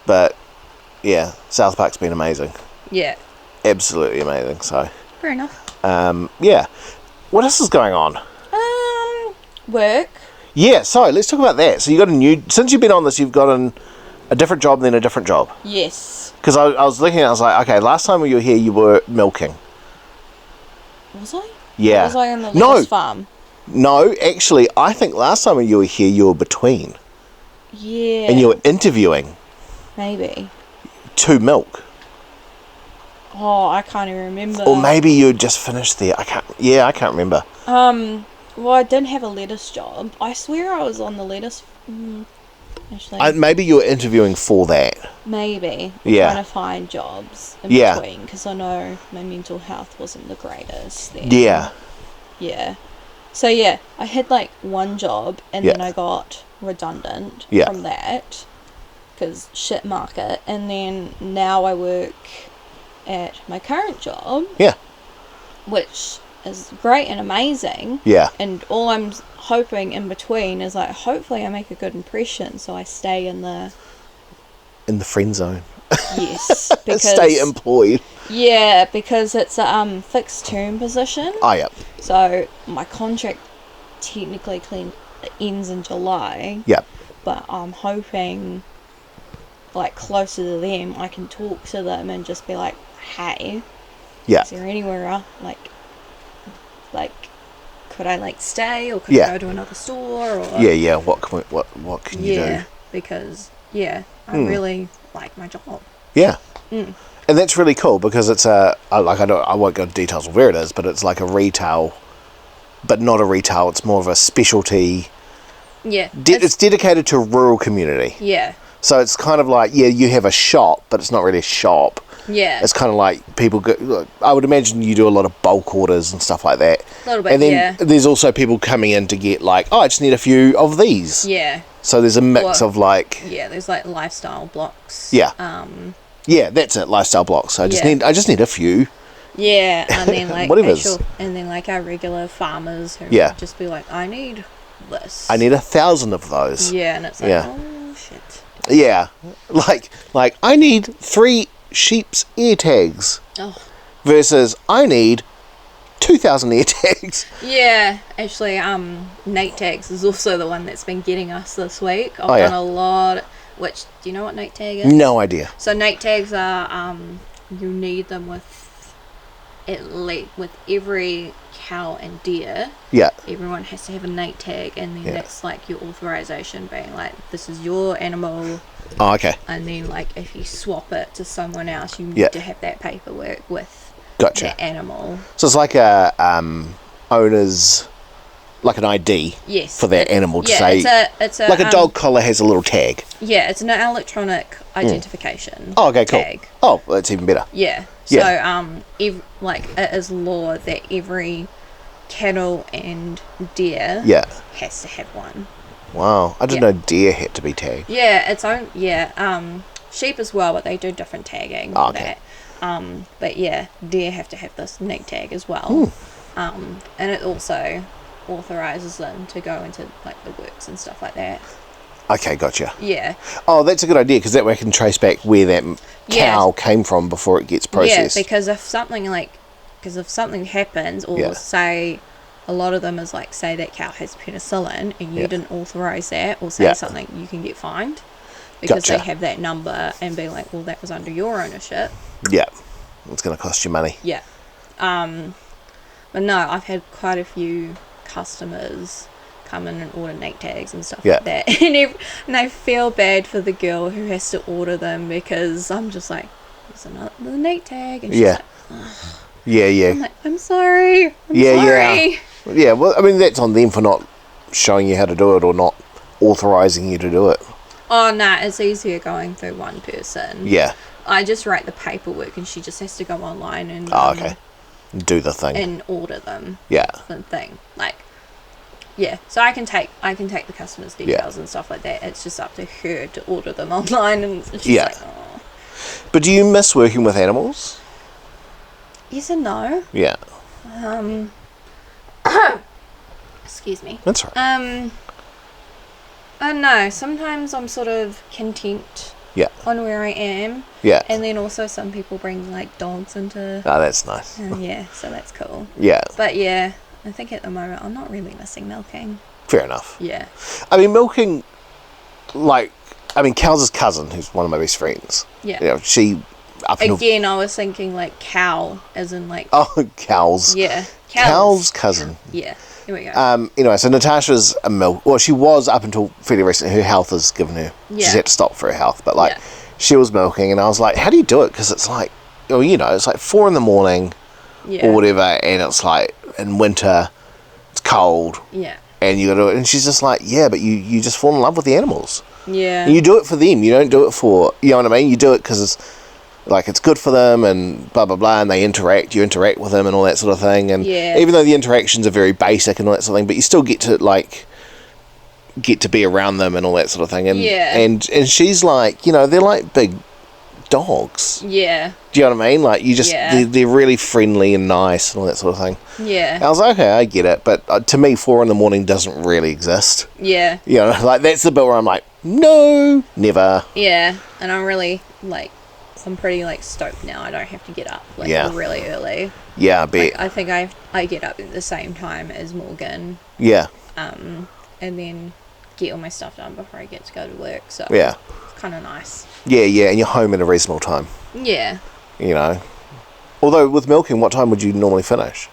But yeah, South Park's been amazing. Yeah. Absolutely amazing. So. Fair enough. Yeah. What else is going on? Work. Yeah, so let's talk about that. So you got since you've been on this, you've gotten a different job, then a different job. Yes. Because I was looking, I was like, okay, last time you were here, you were milking. Was I? Yeah. Or was I on the lettuce farm? No, actually, I think last time you were here, you were between. Yeah. And you were interviewing. Maybe. To milk. Oh, I can't even remember. Or maybe you had just finished there. I can't remember. Well, I didn't have a lettuce job. I swear I was on the lettuce... actually... maybe you were interviewing for that. Maybe. Yeah. Trying to find jobs in between, because I know my mental health wasn't the greatest then. Yeah. Yeah. So, yeah, I had, like, one job, and then I got redundant from that, because shit market, and then now I work at my current job. Yeah. Which is great and amazing. Yeah. And all I'm hoping in between is, like, hopefully I make a good impression, so I stay in the friend zone. Yes. Because, stay employed. Yeah, because it's a fixed term position. Oh, yeah. So my contract technically ends in July. Yeah. But I'm hoping, like, closer to them, I can talk to them and just be like, hey, is there anywhere like could I, like, stay, or could I go to another store, or what can you do? Because I really like my job. And that's really cool, because it's I won't go into details of where it is, but it's like a retail, but not a retail, it's more of a specialty. It's dedicated to a rural community. So it's kind of like, you have a shop, but it's not really a shop. It's kind of like people go, I would imagine you do a lot of bulk orders and stuff like that. A little bit, and then there's also people coming in to get, like, I just need a few of these. So there's a mix of, like... there's, like, lifestyle blocks. That's it, lifestyle blocks. I just need a few. And then, like, and then, like, our regular farmers who just be like, I need this. I need 1,000 of those. And it's like, oh, shit. Like, I need 3 sheep's ear tags. Versus, I need 2,000 ear tags. Actually, Nate Tags is also the one that's been getting us this week. I've done a lot. Which, do you know what Nate Tag is? No idea. So Nate Tags are, you need them with every cow and deer. Everyone has to have a Nate Tag, and then that's like your authorization being like, this is your animal. And then, like, if you swap it to someone else, you need to have that paperwork with that animal. So it's like a owner's, like an ID for that animal to say. It's a like a dog collar has a little tag. It's an electronic identification. Cool. Tag. Oh, well, that's even better. So it is law that every cattle and deer has to have one. Wow, I didn't know deer had to be tagged. Sheep as well, but they do different tagging for that. But deer have to have this Nate Tag as well. And it also authorizes them to go into, like, the works and stuff like that. Okay, gotcha. Oh, that's a good idea, because that way I can trace back where that cow came from before it gets processed. Because if something happens, or say a lot of them is like, say that cow has penicillin and you didn't authorize that, or say something, you can get fined because they have that number and be like, well, that was under your ownership. It's going to cost you money. But no, I've had quite a few customers come in and order Nate Tags and stuff like that, and I feel bad for the girl who has to order them, because I'm just like, there's another Nate Tag, and she's like, ugh. I'm like, I'm sorry. Well, I mean, that's on them for not showing you how to do it, or not authorizing you to do it. Oh, nah, it's easier going through one person. I just write the paperwork, and she just has to go online and do the thing and order them. The thing, like, so I can take the customer's details and stuff like that. It's just up to her to order them online, and she's like, oh. But do you miss working with animals? Yes and no. Excuse me. That's right. I don't know. Sometimes I'm sort of content on where I am. And then also some people bring, like, dogs into... Oh, that's nice. So that's cool. But I think at the moment I'm not really missing milking. Fair enough. I mean, milking, like, Kels' cousin, who's one of my best friends. She... Again, I was thinking, like, cow, as in, like... Oh, Kels. Kels' cousin. Here we go. Anyway, so Natasha's a milk... Well, she was up until fairly recently. Her health has given her... She's had to stop for her health. But, like, she was milking, and I was like, how do you do it? Because it's like... Well, it's like 4 a.m. or whatever, and it's like... In winter, it's cold. Yeah. And you got to do it. And she's just like, yeah, but you just fall in love with the animals. Yeah. And you do it for them. You don't do it for, you know what I mean? You do it because it's good for them and blah, blah, blah. And you interact with them and all that sort of thing. And even though the interactions are very basic and all that sort of thing, but you still get to be around them and all that sort of thing. And she's like, you know, they're like big dogs. Yeah. Do you know what I mean? Like, you just, they're really friendly and nice and all that sort of thing. Yeah. And I was like, okay, I get it. But to me, 4 a.m. doesn't really exist. Yeah. You know, like, that's the bit where I'm like, no, never. Yeah. And I'm really, like, I'm pretty, like, stoked now. I don't have to get up, like, really early. Yeah, I bet. Like, I think I get up at the same time as Morgan. Yeah. And then get all my stuff done before I get to go to work. So yeah, it's kind of nice. Yeah, and you're home in a reasonable time. Yeah. You know. Although with milking, what time would you normally finish?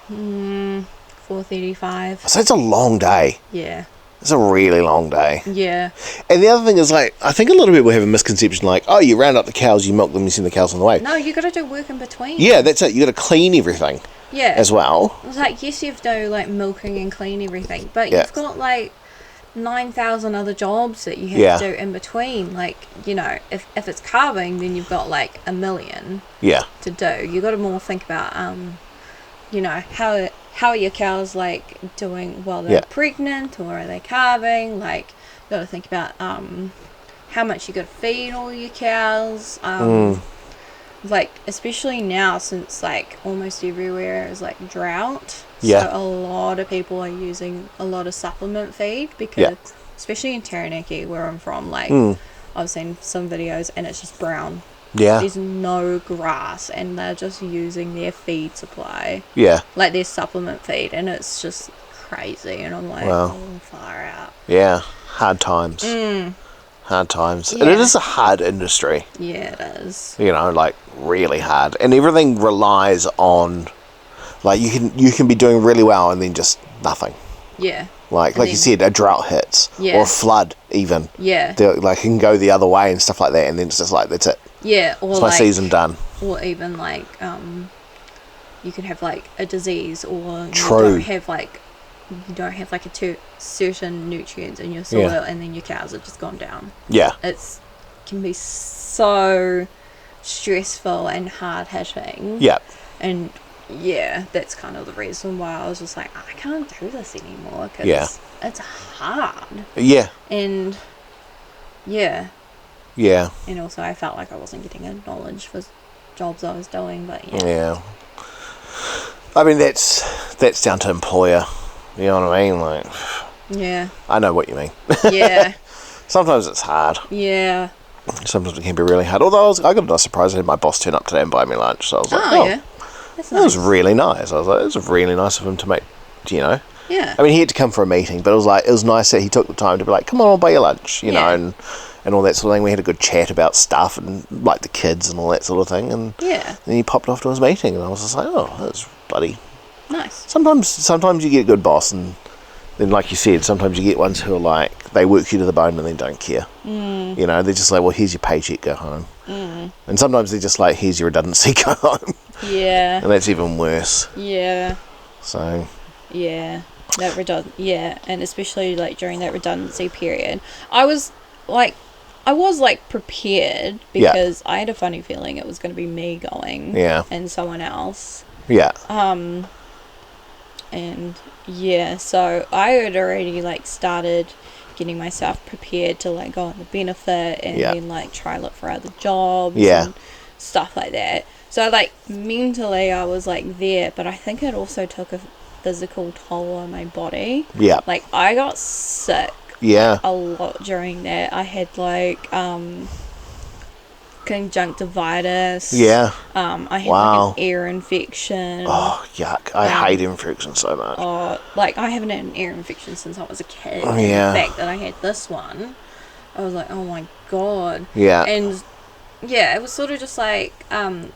4:35. So it's a long day. Yeah. It's a really long day. Yeah. And the other thing is, like, I think a lot of people have a misconception, like, oh, you round up the cows, you milk them, you send the cows on the way. No, you got to do work in between. Yeah, that's it. You got to clean everything. Yeah. As well. It's like, yes, you have to do, like, milking and clean everything, but you've got, like, 9,000 other jobs that you have to do in between. Like, you know, if it's calving, then you've got, like, 1 million to do. You got to more think about, you know, how are your cows, like, doing while they're pregnant, or are they calving? Like, you got to think about how much you got to feed all your cows. Like, especially now, since, like, almost everywhere is, like, drought. So a lot of people are using a lot of supplement feed because, especially in Taranaki, where I'm from, like, I've seen some videos and it's just brown. Yeah. There's no grass and they're just using their feed supply. Yeah. Like, their supplement feed, and it's just crazy. And I'm like, oh, far out. Yeah. Hard times. Hard times. Yeah. And it is a hard industry. Yeah, it is. You know, like, really hard. And everything relies on, like, you can be doing really well and then just nothing. Yeah. Like you said, a drought hits. Yeah. Or a flood, even. Yeah. Like, it can go the other way and stuff like that, and then it's just like, that's it. Yeah. Or it's my season done. Or even, like, you could have, like, a disease, or True. you don't have like a certain nutrients in your soil, and then your cows have just gone down. Yeah. Can be so stressful and hard hitting. Yeah. And that's kind of the reason why I was just like, I can't do this anymore, because it's hard. Yeah. And yeah. And also I felt like I wasn't getting acknowledged for jobs I was doing, but yeah. I mean, that's down to employer. You know what I mean? Like, yeah. I know what you mean. Yeah. Sometimes it's hard. Yeah. Sometimes it can be really hard. Although I got a nice surprise. I had my boss turn up today and buy me lunch. So I was like, yeah. That's nice. That was really nice. I was like, it was really nice of him to make, you know. Yeah. I mean, he had to come for a meeting, but it was nice that he took the time to be like, come on, I'll buy you lunch, you know, and all that sort of thing. We had a good chat about stuff and, like, the kids and all that sort of thing. And then he popped off to his meeting, and I was just like, oh, that's bloody nice. Sometimes you get a good boss, and then, like you said, sometimes you get ones who are like, they work you to the bone and then don't care. You know, they're just like, well, here's your paycheck, go home. And sometimes they're just like, here's your redundancy, go home. Yeah. And that's even worse. Yeah. So. Yeah. And especially, like, during that redundancy period, I was like prepared, because I had a funny feeling it was going to be me going. Yeah. And someone else. Yeah. And so I had already, like, started getting myself prepared to, like, go on the benefit and then, like, try look for other jobs and stuff like that. So, like, mentally I was, like, there, but I think it also took a physical toll on my body. Yeah. Like, I got sick a lot during that. I had, like, conjunctivitis. Yeah. I had like an ear infection. Oh, yuck. I hate infections so much. Like, I haven't had an ear infection since I was a kid. Oh, yeah. And the fact that I had this one, I was like, oh my God. Yeah. And it was sort of just like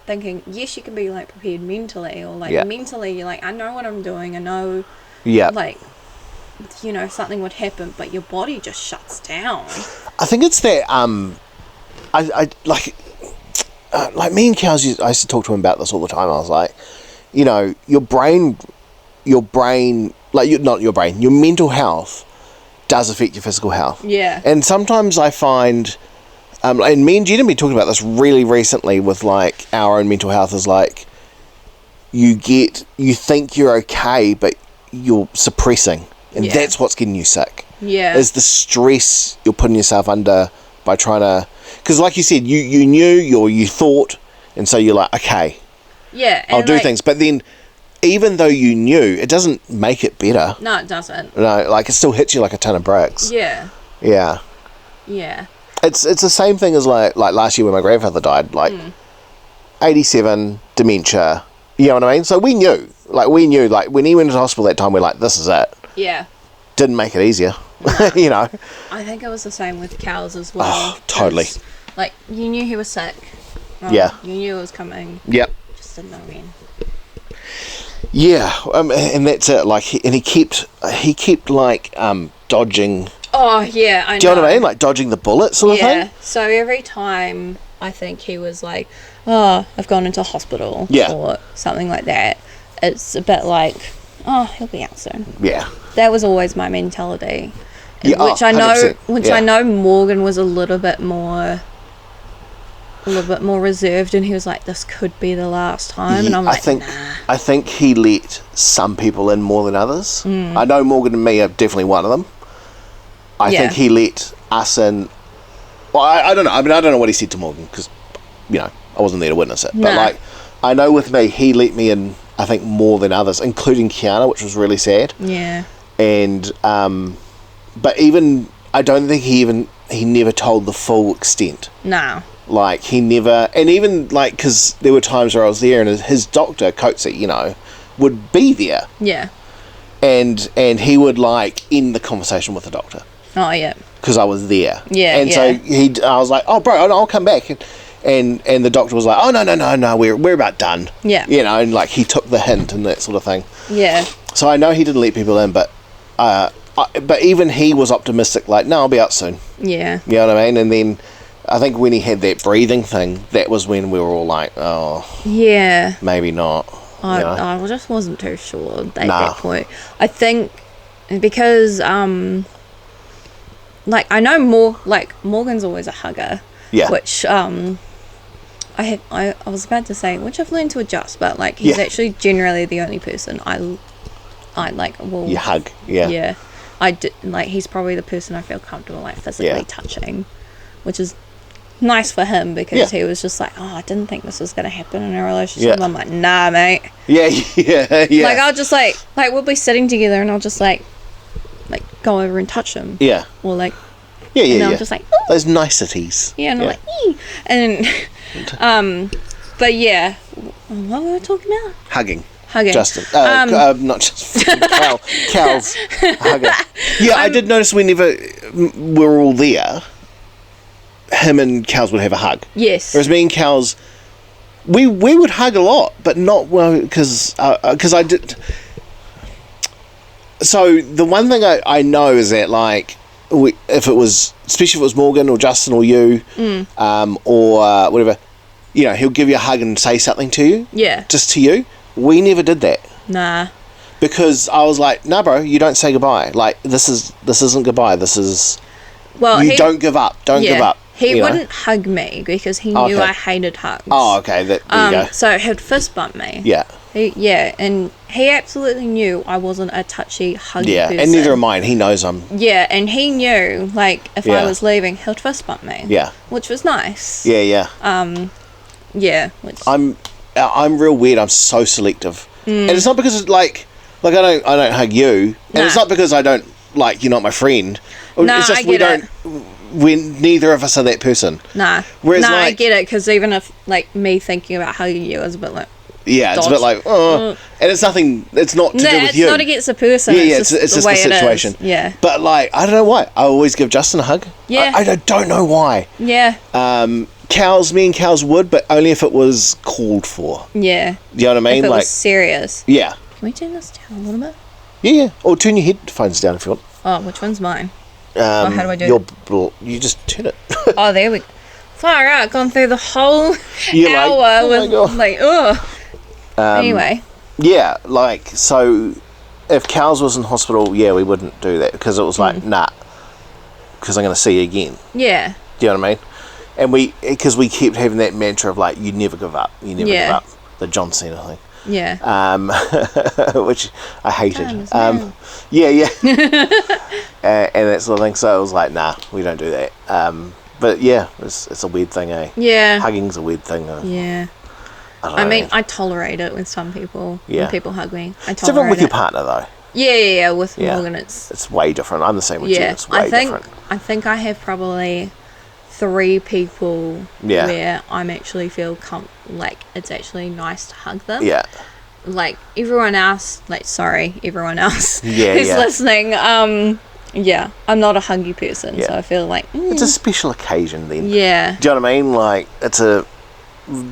thinking, yes, you can be, like, prepared mentally, or, like, mentally you're like, I know what I'm doing, I know like, you know, something would happen, but your body just shuts down. I think it's that I like me and Kels, I used to talk to him about this all the time. I was like, you know, your brain your brain, not your brain, your mental health does affect your physical health. Yeah. And sometimes I find, and me and Jen have been talking about this really recently with, like, our own mental health is, like, you think you're okay, but you're suppressing. And that's what's getting you sick. Yeah. Is the stress you're putting yourself under by trying to... Because like you said, you knew, or you thought, and so you're like, okay, yeah, I'll do things. But then, even though you knew, it doesn't make it better. No, it doesn't. No, like, it still hits you like a ton of bricks. Yeah. Yeah. Yeah. It's the same thing as, like last year when my grandfather died. Like, 87, dementia... You know what I mean? So we knew, like, when he went into hospital that time, we're like, this is it. Yeah. Didn't make it easier, No. you know. I think it was the same with Kels as well. Oh, totally. Like, you knew he was sick. Yeah. You knew it was coming. Yep. Just didn't know when. Yeah, and that's it. Like, he kept like, dodging. Oh, yeah, I know. Do you know what I mean? Like, dodging the bullet sort of thing? Yeah, so every time I think he was like, oh, I've gone into hospital or something like that, it's a bit like, oh, he'll be out soon. Yeah. That was always my mentality. Yeah, which I know 100%. I know Morgan was a little bit more reserved, and he was like, this could be the last time, and I'm like, nah. I think he let some people in more than others. I know Morgan and me are definitely one of them. I think he let us in. Well, I don't know. I mean, I don't know what he said to Morgan, because, you know, I wasn't there to witness it. But, like, I know with me, he let me in, I think, more than others, including Kiana, which was really sad. Yeah. And, but even, I don't think he never told the full extent. No. Like, he never, and even, like, because there were times where I was there, and his doctor, Coatsy, you know, would be there. Yeah. And he would, like, end the conversation with the doctor. Oh, yeah. Because I was there. Yeah, and so I was like, oh, bro, I'll come back. And the doctor was like, oh, no, we're about done. Yeah. You know, and, like, he took the hint and that sort of thing. Yeah. So I know he didn't let people in, but even he was optimistic, like, no, I'll be out soon. Yeah. You know what I mean? And then I think when he had that breathing thing, that was when we were all like, oh. Yeah. Maybe not. I just wasn't too sure at that point. I think because... like, I know Morgan's always a hugger. Yeah. Which, I was about to say, which I've learned to adjust, but, like, he's actually generally the only person I like, will... You hug, yeah. Yeah. He's probably the person I feel comfortable, like, physically touching, which is nice for him, because he was just like, oh, I didn't think this was going to happen in a relationship. Yeah. I'm like, nah, mate. Yeah. Like, I'll just, like, we'll be sitting together, and I'll just, like, go over and touch him. Yeah. Or, like... and I'm just like... Ooh. Those niceties. Yeah, and I'm like... Ee. And... but, yeah. What were we talking about? Hugging. Justin. Not just... Kels. Hugger. Yeah, I did notice whenever we were all there, him and Kels would have a hug. Yes. Whereas me and Kels... We would hug a lot, but not... Well, because I did... So the one thing I know is that, like, if it was, especially if it was Morgan or Justin or you, or whatever, you know, he'll give you a hug and say something to you. Yeah. Just to you. We never did that. Nah. Because I was like, nah, bro, you don't say goodbye. Like, this isn't goodbye. This is... Well, you don't give up. Don't give up. He wouldn't hug me because he knew I hated hugs. Oh, okay. There you go. So he'd fist bump me. Yeah. And he absolutely knew I wasn't a touchy, huggy person. And neither am I. He knows I'm... Yeah, and he knew, like, if I was leaving, he'd fist bump me. Yeah. Which was nice. Yeah. Which... I'm real weird. I'm so selective. And it's not because, like I don't hug you. And it's not because I don't, like, you're not my friend. It's just neither of us are that person. Whereas, I get it, because even if, like, me thinking about hugging you is a bit like... Yeah, it's a bit like, and it's nothing, it's not to do with you. No, it's not against the person. Yeah, it's just the situation. Yeah. But, like, I don't know why. I always give Justin a hug. Yeah. I don't know why. Yeah. Me and Kels would, but only if it was called for. Yeah. You know what I mean? If it was serious. Yeah. Can we turn this down a little bit? Yeah. Or turn your headphones down if you want. Oh, which one's mine? How do I do it? You just turn it. Oh, there we go. Far out, gone through the whole hour with, like, ugh. Anyway. Yeah, like, so if Kels was in hospital, we wouldn't do that because it was like, nah, because I'm going to see you again. Yeah. Do you know what I mean? And because we kept having that mantra of like, you never give up, give up. The John Cena thing. Yeah. Which I hated. Yeah. And that sort of thing. So it was like, nah, we don't do that. But yeah, it's a weird thing, eh? Yeah. Hugging's a weird thing, though. Yeah. I mean, I tolerate it with some people. Yeah. When people hug me. I tolerate it. It's different with your partner, though. Yeah. With Morgan, it's way different. I'm the same with you. It's way different. I think I have probably 3 people where I'm actually feel like it's actually nice to hug them. Yeah. Like everyone else, everyone else who's yeah. listening. I'm not a huggy person, so I feel like it's a special occasion then. Yeah. Do you know what I mean? Like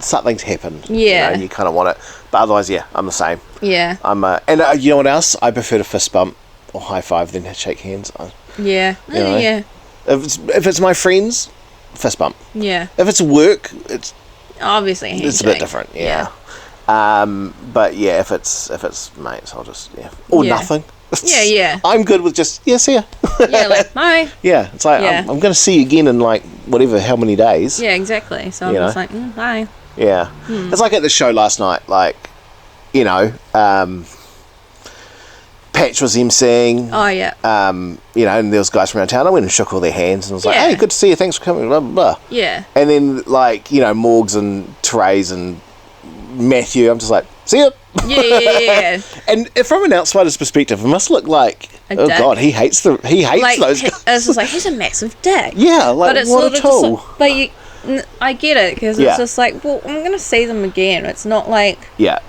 something's happened. Yeah. And you kind of want it, but otherwise, I'm the same. Yeah. I'm and you know what else? I prefer to fist bump or high five than shake hands. Yeah. Yeah. If it's my friends, fist bump. Yeah. If it's work, it's obviously a handshake. It's a bit different. Yeah. But if it's mates, I'll just or nothing. Yeah. I'm good with just see ya. Like bye. Yeah, it's like I'm going to see you again in like whatever how many days. Yeah, exactly. So I'm just like bye. Yeah, it's like at the show last night. Like, Patch was emceeing. Oh yeah. And there was guys from around town. I went and shook all their hands and was like, "Hey, good to see you. Thanks for coming." Blah blah blah. Yeah. And then Morgs and Therese and Matthew, I'm just like, see ya. Yeah. And from an outsider's perspective, it must look like, God, he hates those guys. It's just like, he's a massive dick. Yeah, like, but it's what a tool. I get it, because it's just like, well, I'm going to see them again. It's not like... Yeah.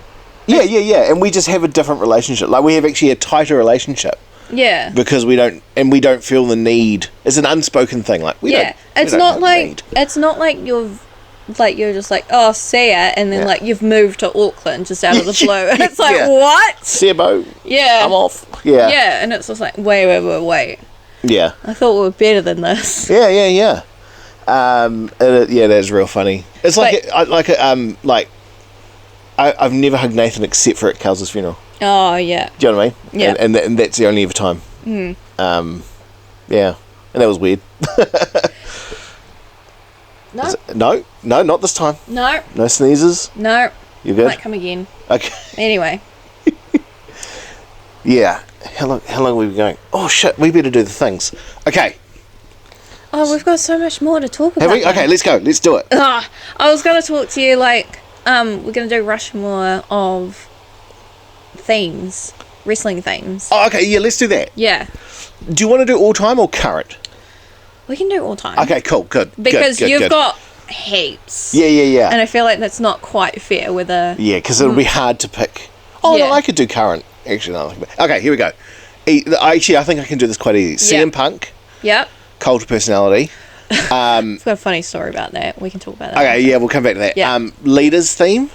And we just have a different relationship. Like, we have actually a tighter relationship. Yeah. Because we don't feel the need. It's an unspoken thing. Like, it's not like you're just like, oh, see ya, and then you've moved to Auckland just out of the blue, and it's like, what? See ya, Bo. Yeah. I'm off. Yeah. Yeah, and it's just like, wait. Yeah. I thought we were better than this. Yeah. That's real funny. It's I've never hugged Nathan except for at Kels' funeral. Oh yeah. Do you know what I mean? Yeah. And that's the only ever time. Yeah, and that was weird. No, not this time. No sneezes. No. You good? Might come again. Okay. Anyway. Yeah. How long are we going? Oh shit! We better do the things. Okay. Oh, we've got so much more to talk about. Have we? Okay, let's go. Let's do it. I was going to talk to you we're going to do Rushmore of themes, wrestling themes. Oh, okay. Yeah, let's do that. Yeah. Do you want to do all time or current? We can do all time. Okay, cool, good. Because you've got heaps. Yeah. And I feel like that's not quite fair with a... Yeah, because it'll be hard to pick. Oh, no, I could do current. Actually, no. Okay, here we go. I think I can do this quite easy. CM Punk. Yep. Cult of Personality. I've got a funny story about that. We can talk about that. Okay, yeah, we'll come back to that. Yeah. Leaders theme.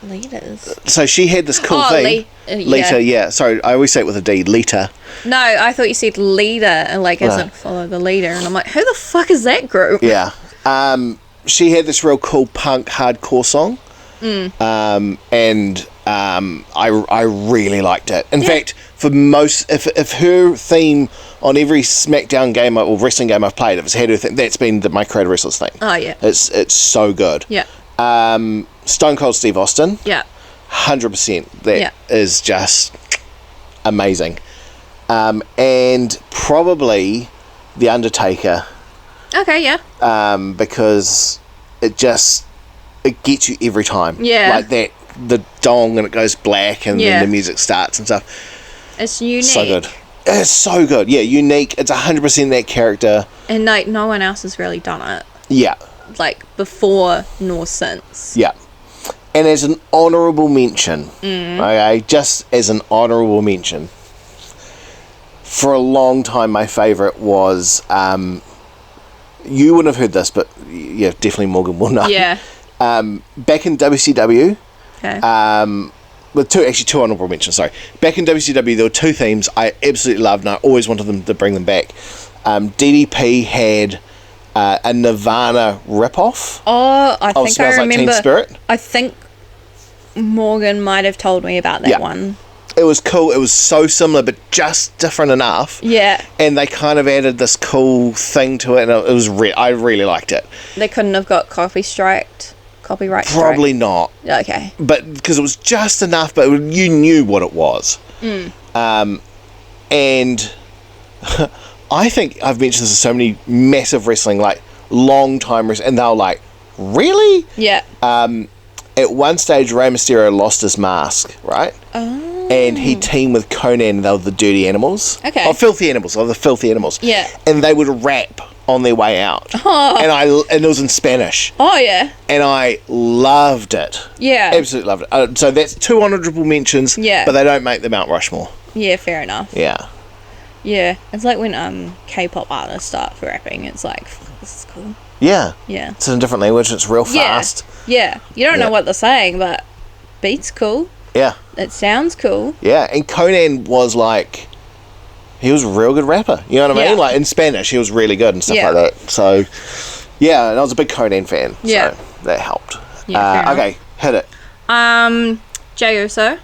Leaders? So she had this cool theme. Lita, yeah. Sorry, I always say it with a D. Lita. No, I thought you said leader, and as in follow the leader, and I'm like, who the fuck is that group? Yeah. She had this real cool punk hardcore song. And I really liked it. In fact, for most, if her theme on every SmackDown game or wrestling game I've played, if it's had her thing, that's been my Creative Wrestlers thing. Oh yeah. It's so good. Yeah. Stone Cold Steve Austin. Yeah. 100%. That is just amazing. And probably The Undertaker. Okay, yeah. Because it gets you every time. Yeah. Like that, the dong and it goes black and then the music starts and stuff. It's unique. So good. It's so good. Yeah, unique. It's 100% that character. And no one else has really done it. Yeah. Before nor since. Yeah. And as an honourable mention, okay, just as an honourable mention, for a long time my favourite was, you wouldn't have heard this, but yeah, definitely Morgan will know. Yeah. Back in WCW, okay. with two honourable mentions, sorry. Back in WCW, there were 2 themes I absolutely loved, and I always wanted them to bring them back. DDP had a Nirvana ripoff. Oh, I think I remember. Like Teen Spirit. I think Morgan might have told me about that one. It was cool. It was so similar, but just different enough. Yeah. And they kind of added this cool thing to it, and it was I really liked it. They couldn't have got copyright strike? Probably not. Okay. But because it was just enough, but you knew what it was. And I think I've mentioned this to so many massive wrestling, like long time wrestling, and they were like, really? Yeah. At one stage, Rey Mysterio lost his mask, right? Oh. And he teamed with Conan, and they were the Dirty Animals. Okay. Oh, Filthy Animals. Oh, the Filthy Animals. Yeah. And they would rap on their way out. Oh. And it was in Spanish. Oh, yeah. And I loved it. Yeah. Absolutely loved it. So that's 2 honourable mentions. Yeah. But they don't make the Mount Rushmore. Yeah, fair enough. Yeah. Yeah. It's like when K-pop artists start rapping, it's like, this is cool. Yeah. Yeah. It's in a different language. It's real fast. Yeah. You don't know what they're saying, but beat's cool. Yeah. It sounds cool. Yeah. And Conan was like, he was a real good rapper. You know what I mean? Like in Spanish, he was really good and stuff like that. So, yeah, and I was a big Conan fan. Yeah. So that helped. Yeah, okay, hit it. Jey Uso.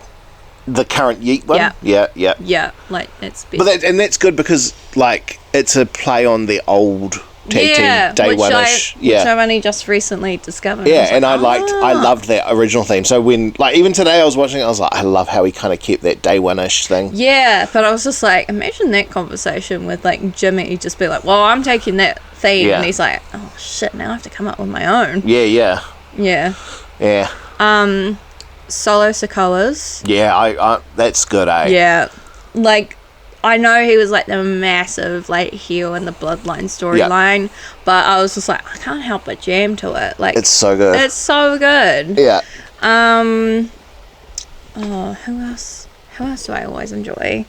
The current Yeet one? Yeah. Yeah. Yeah, like it's best. But that's good because, like, it's a play on the old tag team day one-ish. Which I've only just recently discovered. Yeah, I loved that original theme. So when, like, even today I was watching it, I was like, I love how he kind of kept that day one-ish thing. Yeah, but I was just like, imagine that conversation with, like, Jimmy just be like, well, I'm taking that theme. Yeah. And he's like, oh, shit, now I have to come up with my own. Yeah. Solo Sikoa's. Yeah, I that's good, eh? Yeah. Like, I know he was like the massive like heel in the Bloodline storyline, but I was just like, I can't help but jam to it. Like, it's so good. It's so good. Yeah. Oh, who else? Who else do I always enjoy?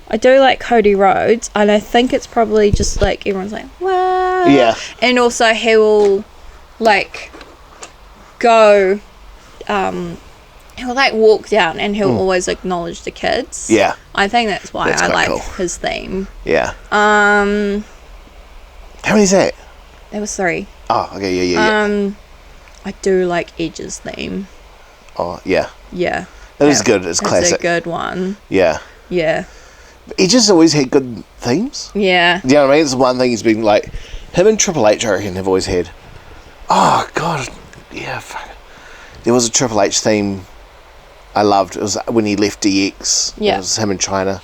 I do like Cody Rhodes, and I think it's probably just like everyone's like, what? Yeah. And also he will like go, he'll like walk down and he'll always acknowledge the kids. Yeah. I think that's why I like cool. his theme. Yeah. How many is that? There was 3. Oh, okay, yeah. I do like Edge's theme. Oh, yeah. Yeah. That is good. It's classic. It's a good one. Yeah. Yeah. Edge's always had good themes. Yeah. Do you know what I mean? It's one thing he's been like, him and Triple H, I reckon, have always had. Oh, God. Yeah, fuck. There was a Triple H theme I loved. It was when he left DX. Yeah. It was him in China.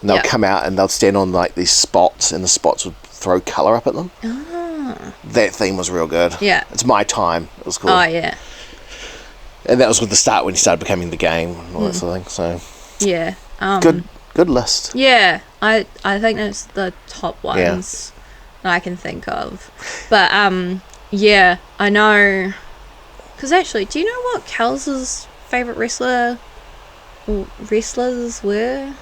And they'll come out and they'll stand on like these spots and the spots would throw colour up at them. Ah. That theme was real good. Yeah. It's My Time. It was cool. Oh, yeah. And that was with the start when he started becoming the game and all that sort of thing. So yeah. Good list. Yeah. I think that's the top ones that I can think of. But yeah, I know. Because actually, do you know what Kels' favourite wrestlers were?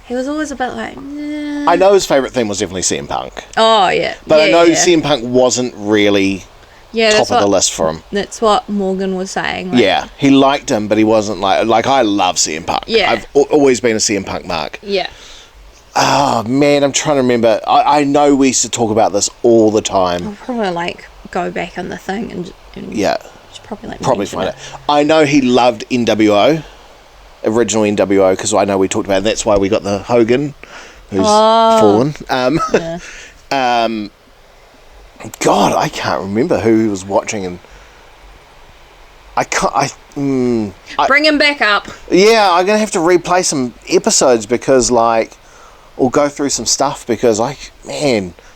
He was always a bit like, nah. I know his favourite theme was definitely CM Punk. Oh, yeah. But I know CM Punk wasn't really top of the list for him. That's what Morgan was saying. Like, yeah, he liked him, but he wasn't like I love CM Punk. Yeah. I've always been a CM Punk mark. Yeah. Oh, man, I'm trying to remember. I know we used to talk about this all the time. I'll probably, like, go back on the thing and just probably find it. I know he loved NWO, original NWO, because I know we talked about it. That's why we got the Hogan, who's fallen. God, I can't remember who he was watching, and bring him back up. Yeah, I'm gonna have to replay some episodes because, like, or go through some stuff because,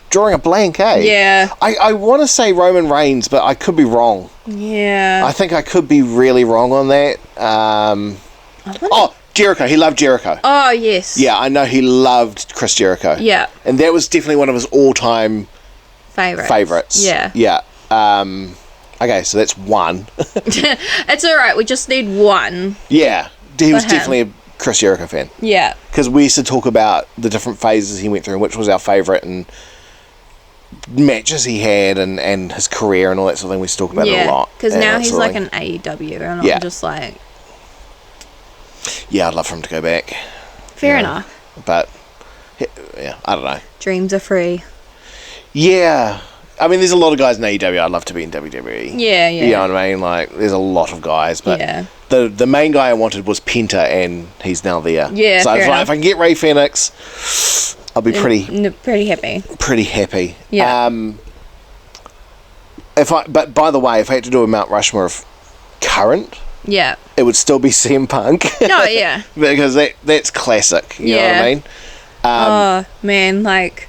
drawing a blank, eh? Yeah. I want to say Roman Reigns, but I could be wrong. Yeah. I think I could be really wrong on that. Jericho. He loved Jericho. Oh, yes. Yeah, I know he loved Chris Jericho. Yeah. And that was definitely one of his all-time favourites. Yeah. Yeah. Okay, so that's 1. It's all right. We just need 1. Yeah. He was definitely a Chris Jericho fan. Yeah. Because we used to talk about the different phases he went through and which was our favourite and matches he had and his career and all that sort of thing. We used to talk about it a lot. Because now he's like an AEW and I'm just like... Yeah, I'd love for him to go back. Fair enough. But, yeah, I don't know. Dreams are free. Yeah. I mean, there's a lot of guys in AEW I'd love to be in WWE. Yeah. You know what I mean? Like, there's a lot of guys, but the main guy I wanted was Penta, and he's now there. Yeah, so it's like, if I can get Ray Phoenix, I'll be pretty happy. Pretty happy. Yeah. But by the way, if I had to do a Mount Rushmore of current, it would still be CM Punk. Oh yeah, because that's classic. You know what I mean? Oh man, like.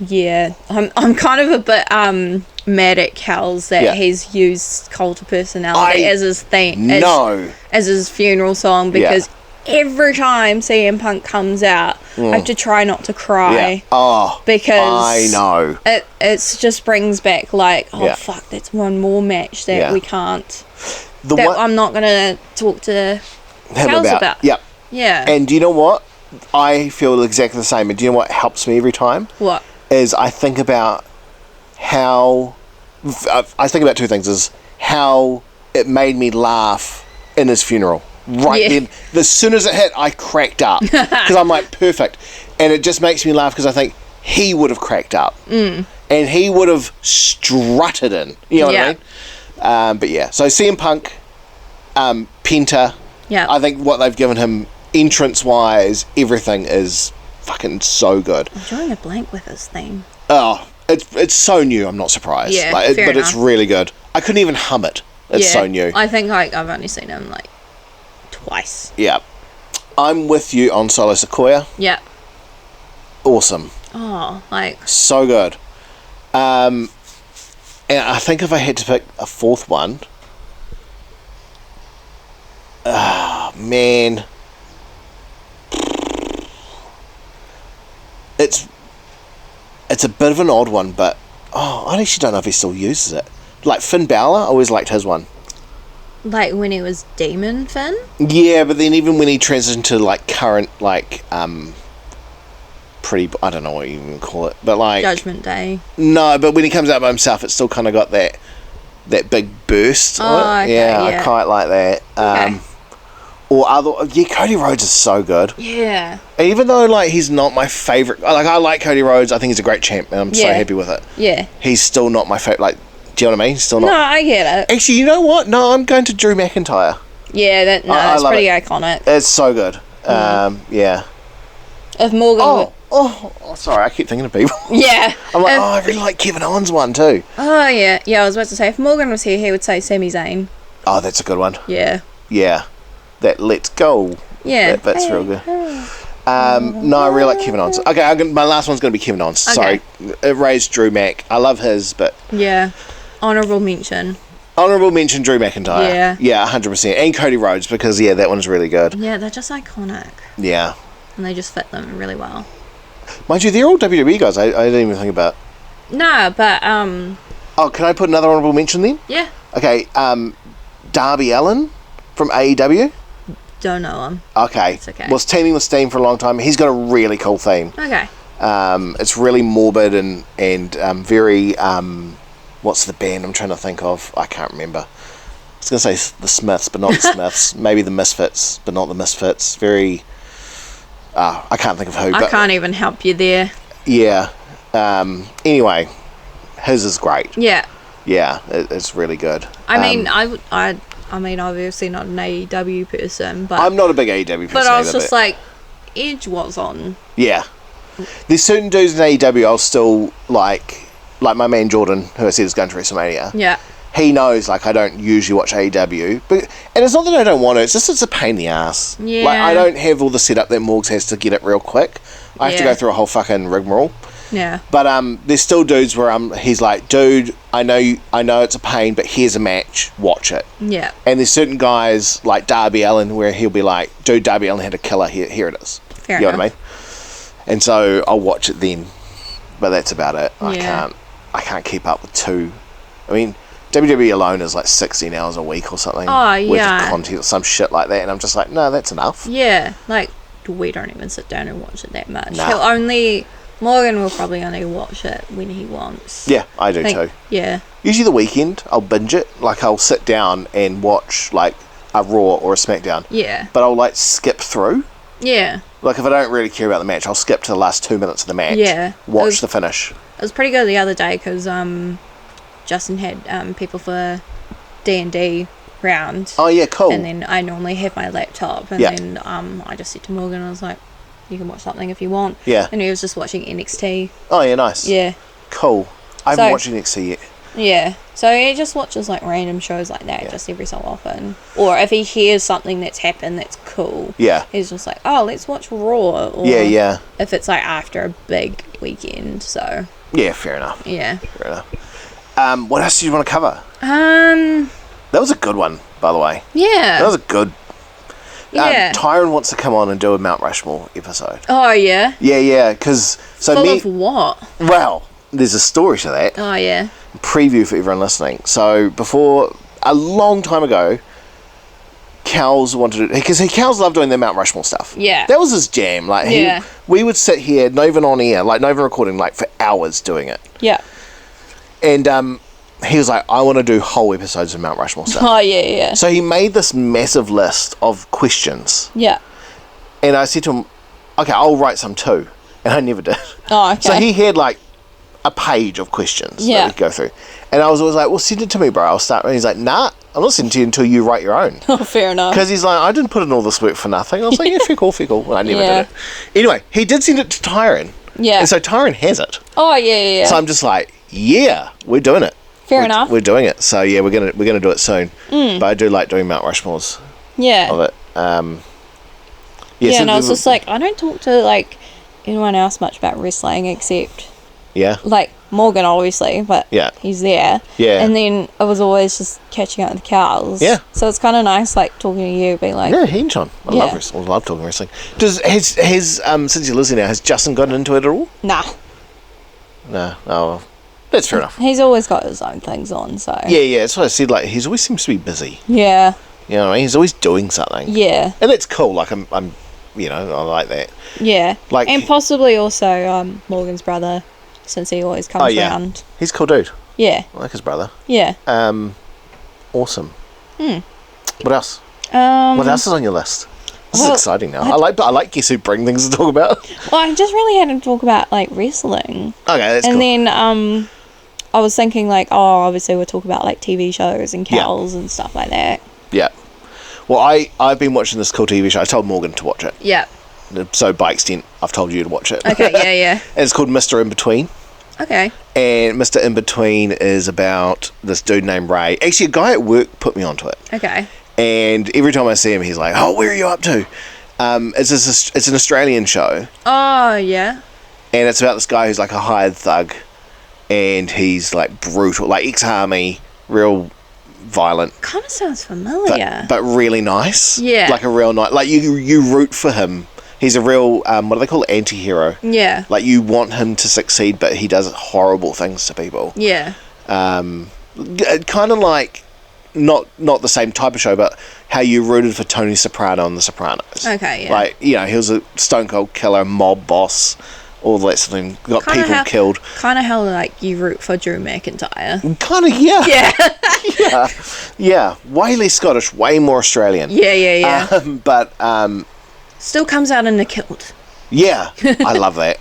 Yeah, I'm kind of a bit mad at Kels that he's used Cult of Personality as his theme, as his funeral song, because every time CM Punk comes out, I have to try not to cry. Because I know it just brings back like, fuck, that's one more match that we can't. I'm not gonna talk to Kels about. Yep. Yeah. And do you know what? I feel exactly the same. And do you know what helps me every time? What? Is I think about how... I think about two things. Is how it made me laugh in his funeral. Then. As soon as it hit, I cracked up. Because I'm like, perfect. And it just makes me laugh because I think he would have cracked up. And he would have strutted in. You know what I mean? But yeah. So CM Punk, Penta. Yeah. I think what they've given him, entrance-wise, everything is... fucking so good. I'm drawing a blank with his theme. Oh, it's so new. I'm not surprised. Yeah, but enough. It's really good. I couldn't even hum it. It's so new. I think like I've only seen him like twice. Yeah, I'm with you on Solo Sequoia. Yeah. Awesome. Oh, like so good. And I think if I had to pick a fourth one, man. It's a bit of an odd one, but I actually don't know if he still uses it. Like Finn Balor, I always liked his one. Like when he was Demon Finn? Yeah, but then even when he transitioned to like current, like pretty, I don't know what you even call it, but like Judgment Day. No, but when he comes out by himself, it's still kind of got that big burst. Okay, I quite like that. Okay. Or Cody Rhodes is so good. Yeah. Even though, like, he's not my favourite... Like, I like Cody Rhodes. I think he's a great champ, and I'm so happy with it. Yeah. He's still not my favourite... Like, do you know what I mean? He's still not... No, I get it. Actually, you know what? No, I'm going to Drew McIntyre. Yeah, that's pretty iconic. It's so good. Yeah. If Morgan... Oh, sorry, I keep thinking of people. Yeah. I'm like, I really like Kevin Owens one, too. Oh, yeah. Yeah, I was about to say, if Morgan was here, he would say Sami Zayn. Oh, that's a good one. Yeah. Yeah. That let's go. Yeah. That bit's real good. No, I really like Kevin Owens. Okay, my last one's going to be Kevin Owens. Okay. Sorry. It raised Drew Mac. I love his, but... Yeah. Honourable mention. Honourable mention, Drew McIntyre. Yeah. Yeah, 100%. And Cody Rhodes, because, that one's really good. Yeah, they're just iconic. Yeah. And they just fit them really well. Mind you, they're all WWE guys. I didn't even think about... No, but, Oh, can I put another honourable mention then? Yeah. Okay, Darby Allin from AEW. Don't know him. Okay. It's okay. Was teaming with Steen for a long time. He's got a really cool theme. Okay. It's really morbid and very... what's the band I'm trying to think of? I can't remember. I was going to say the Smiths, but not the Smiths. Maybe the Misfits, but not the Misfits. Very... I can't think of who. I can't even help you there. Yeah. Anyway, his is great. Yeah. Yeah, it's really good. I mean, obviously not an AEW person, but... I'm not a big AEW person But I was either, just like, Edge was on. Yeah. There's certain dudes in AEW I'll still like my man Jordan, who I said is going to WrestleMania. Yeah. He knows, like, I don't usually watch AEW. And it's not that I don't want to, it's just it's a pain in the ass. Yeah. Like, I don't have all the setup that Morgs has to get it real quick. I have to go through a whole fucking rigmarole. Yeah. But there's still dudes where he's like, dude, I know it's a pain, but here's a match, watch it. Yeah. And there's certain guys like Darby Allin where he'll be like, dude, Darby Allin had a killer, here it is. Fair enough. You know what I mean? And so I'll watch it then. But that's about it. I can't keep up with two. I mean, WWE alone is like 16 hours a week or something. Oh, yeah. Worth of content or some shit like that. And I'm just like, no, that's enough. Yeah. Like, we don't even sit down and watch it that much. Nah. Morgan will probably only watch it when he wants. Yeah, I do too. Yeah. Usually the weekend, I'll binge it. Like, I'll sit down and watch, like, a Raw or a SmackDown. Yeah. But I'll, like, skip through. Yeah. Like, if I don't really care about the match, I'll skip to the last 2 minutes of the match. Yeah. Watch the finish. It was pretty good the other day because Justin had people for D&D round. Oh yeah, cool. And then I normally have my laptop, and then I just said to Morgan, I was like, you can watch something if you want. Yeah. And he was just watching NXT. Oh yeah, nice. Yeah. Cool. I haven't watched NXT yet. Yeah. So he just watches like random shows like that just every so often. Or if he hears something that's happened that's cool. Yeah. He's just like, oh, let's watch Raw. Or yeah. If it's like after a big weekend, so. Yeah, fair enough. Yeah. Fair enough. What else do you want to cover? That was a good one, by the way. Yeah. That was a good... Yeah. Tyron wants to come on and do a Mount Rushmore episode. Oh, yeah? Yeah, because... Full of what? Well, there's a story to that. Oh, yeah. Preview for everyone listening. So, before... A long time ago, Kels wanted to... Because Kels loved doing the Mount Rushmore stuff. Yeah. That was his jam. Like, we would sit here, not even on air, like, not even recording, like, for hours doing it. Yeah. And, he was like, I want to do whole episodes of Mount Rushmore stuff. Oh, yeah. So he made this massive list of questions. Yeah. And I said to him, okay, I'll write some too. And I never did. Oh, okay. So he had like a page of questions that we'd go through. And I was always like, well, send it to me, bro. I'll start. And he's like, nah, I'm not sending it to you until you write your own. Oh, fair enough. Because he's like, I didn't put in all this work for nothing. I was like, yeah, fair call. Well, I never did it. Anyway, he did send it to Tyron. Yeah. And so Tyron has it. Oh, yeah. So I'm just like, yeah, we're doing it. Fair enough. We're doing it. So yeah, we're gonna do it soon. But I do like doing Mount Rushmores. Yeah. Of it. So and I was just like, I don't talk to like anyone else much about wrestling except like Morgan, obviously, but he's there. Yeah. And then I was always just catching up with the Kels. Yeah. So it's kind of nice, like talking to you, being like, hinge on. I love wrestling. I love talking wrestling. Has since you're listening now, has Justin gotten into it at all? Nah. No. Oh. That's fair enough. He's always got his own things on, so... Yeah, that's what I said, like, he always seems to be busy. Yeah. You know what I mean? He's always doing something. Yeah. And that's cool, like, I'm you know, I like that. Yeah. Like, and possibly also Morgan's brother, since he always comes around. He's a cool dude. Yeah. I like his brother. Yeah. Awesome. What else? What else is on your list? This is exciting now. I like guess who bring things to talk about. Well, I just really had to talk about, like, wrestling. Okay, that's cool. And then, I was thinking, like, obviously we'll talk about, like, TV shows and Kels and stuff like that. Yeah. Well, I've been watching this cool TV show. I told Morgan to watch it. Yeah. So, by extent, I've told you to watch it. Okay, yeah. And it's called Mr. In Between. Okay. And Mr. In Between is about this dude named Ray. Actually, a guy at work put me onto it. Okay. And every time I see him, he's like, oh, where are you up to? It's an Australian show. Oh, yeah. And it's about this guy who's like a hired thug. And he's like brutal, like ex-army, real violent. Kind of sounds familiar. But really nice. Yeah. Like a real nice, like you root for him. He's a real, what do they call it, anti-hero. Yeah. Like you want him to succeed, but he does horrible things to people. Yeah. Kind of like, not the same type of show, but how you rooted for Tony Soprano on The Sopranos. Okay, yeah. Like, you know, he was a stone cold killer, mob boss, all that sort of thing. Got kinda people killed. Kind of how, like, you root for Drew McIntyre. Kind of, yeah. Yeah. Yeah. Way less Scottish, way more Australian. Yeah. But, still comes out in the kilt. Yeah. I love that.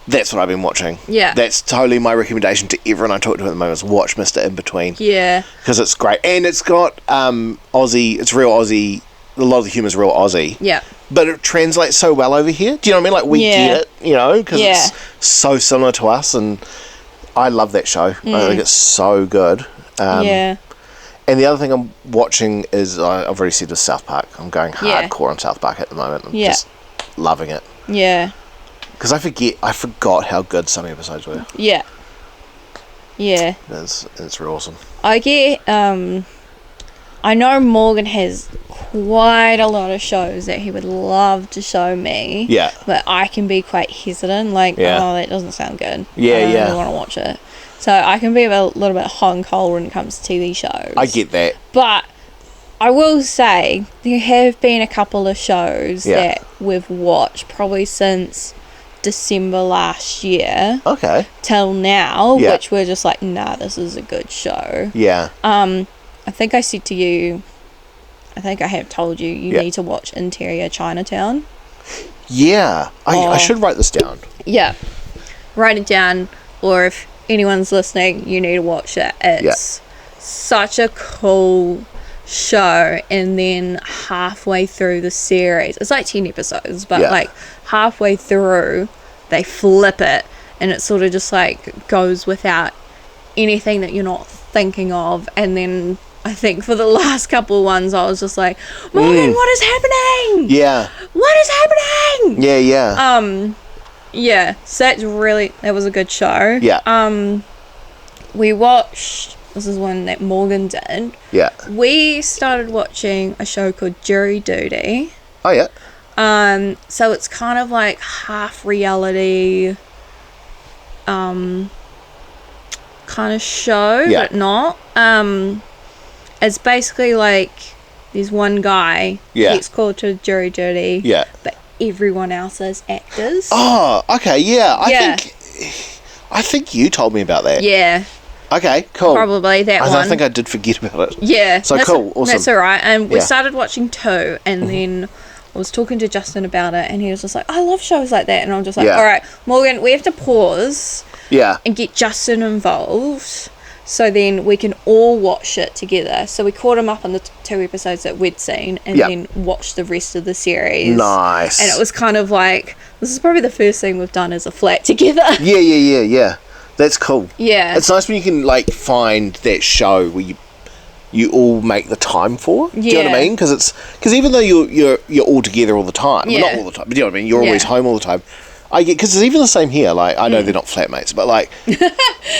That's what I've been watching. Yeah. That's totally my recommendation to everyone I talk to at the moment is watch Mr. In Between. Yeah. Because it's great. And it's got Aussie, it's real Aussie, a lot of the humour's real Aussie. Yeah. But it translates so well over here. Do you know what I mean? Like, we get it, you know, because it's so similar to us. And I love that show. I think it's so good. Yeah. And the other thing I'm watching is, I've already said, is South Park. I'm going hardcore on South Park at the moment. I'm just loving it. Yeah. Because I forgot how good some episodes were. Yeah. Yeah. It's real awesome. I get, I know Morgan has quite a lot of shows that he would love to show me. Yeah. But I can be quite hesitant, like, oh, that doesn't sound good. Yeah, I don't really want to watch it. So I can be a little bit hot and cold when it comes to TV shows. I get that. But I will say, there have been a couple of shows that we've watched probably since December last year. Okay. Till now, which we're just like, nah, this is a good show. Yeah. I think I said to you, I think I have told you, you need to watch Interior Chinatown. Yeah. I should write this down. Yeah. write it down, or if anyone's listening, you need to watch it. It's such a cool show. And then halfway through the series, it's like 10 episodes, but like halfway through they flip it, and it sort of just like goes without anything that you're not thinking of. And then I think for the last couple of ones I was just like, Morgan, what is happening? What is happening? So that was a good show. We watched, this is one that Morgan did. We started watching a show called Jury Duty. So it's kind of like half reality kind of show, but not. It's basically like there's one guy gets called to jury duty, but everyone else is actors. Oh, okay, I think you told me about that. Okay, cool. Probably that one. I think I did forget about it. So cool, awesome. That's alright. And we started watching 2, and then I was talking to Justin about it, and he was just like, I love shows like that. And I'm just like, alright, Morgan, we have to pause and get Justin involved, so then we can all watch it together. So we caught him up on the 2 episodes that we'd seen, and then watched the rest of the series. Nice. And it was kind of like, this is probably the first thing we've done as a flat together. Yeah. That's cool. Yeah. It's nice when you can like find that show where you all make the time for. Do you know what I mean? Because even though you're all together all the time, well, not all the time, but do you know what I mean? You're always home all the time. I get, because it's even the same here. Like, I know they're not flatmates, but like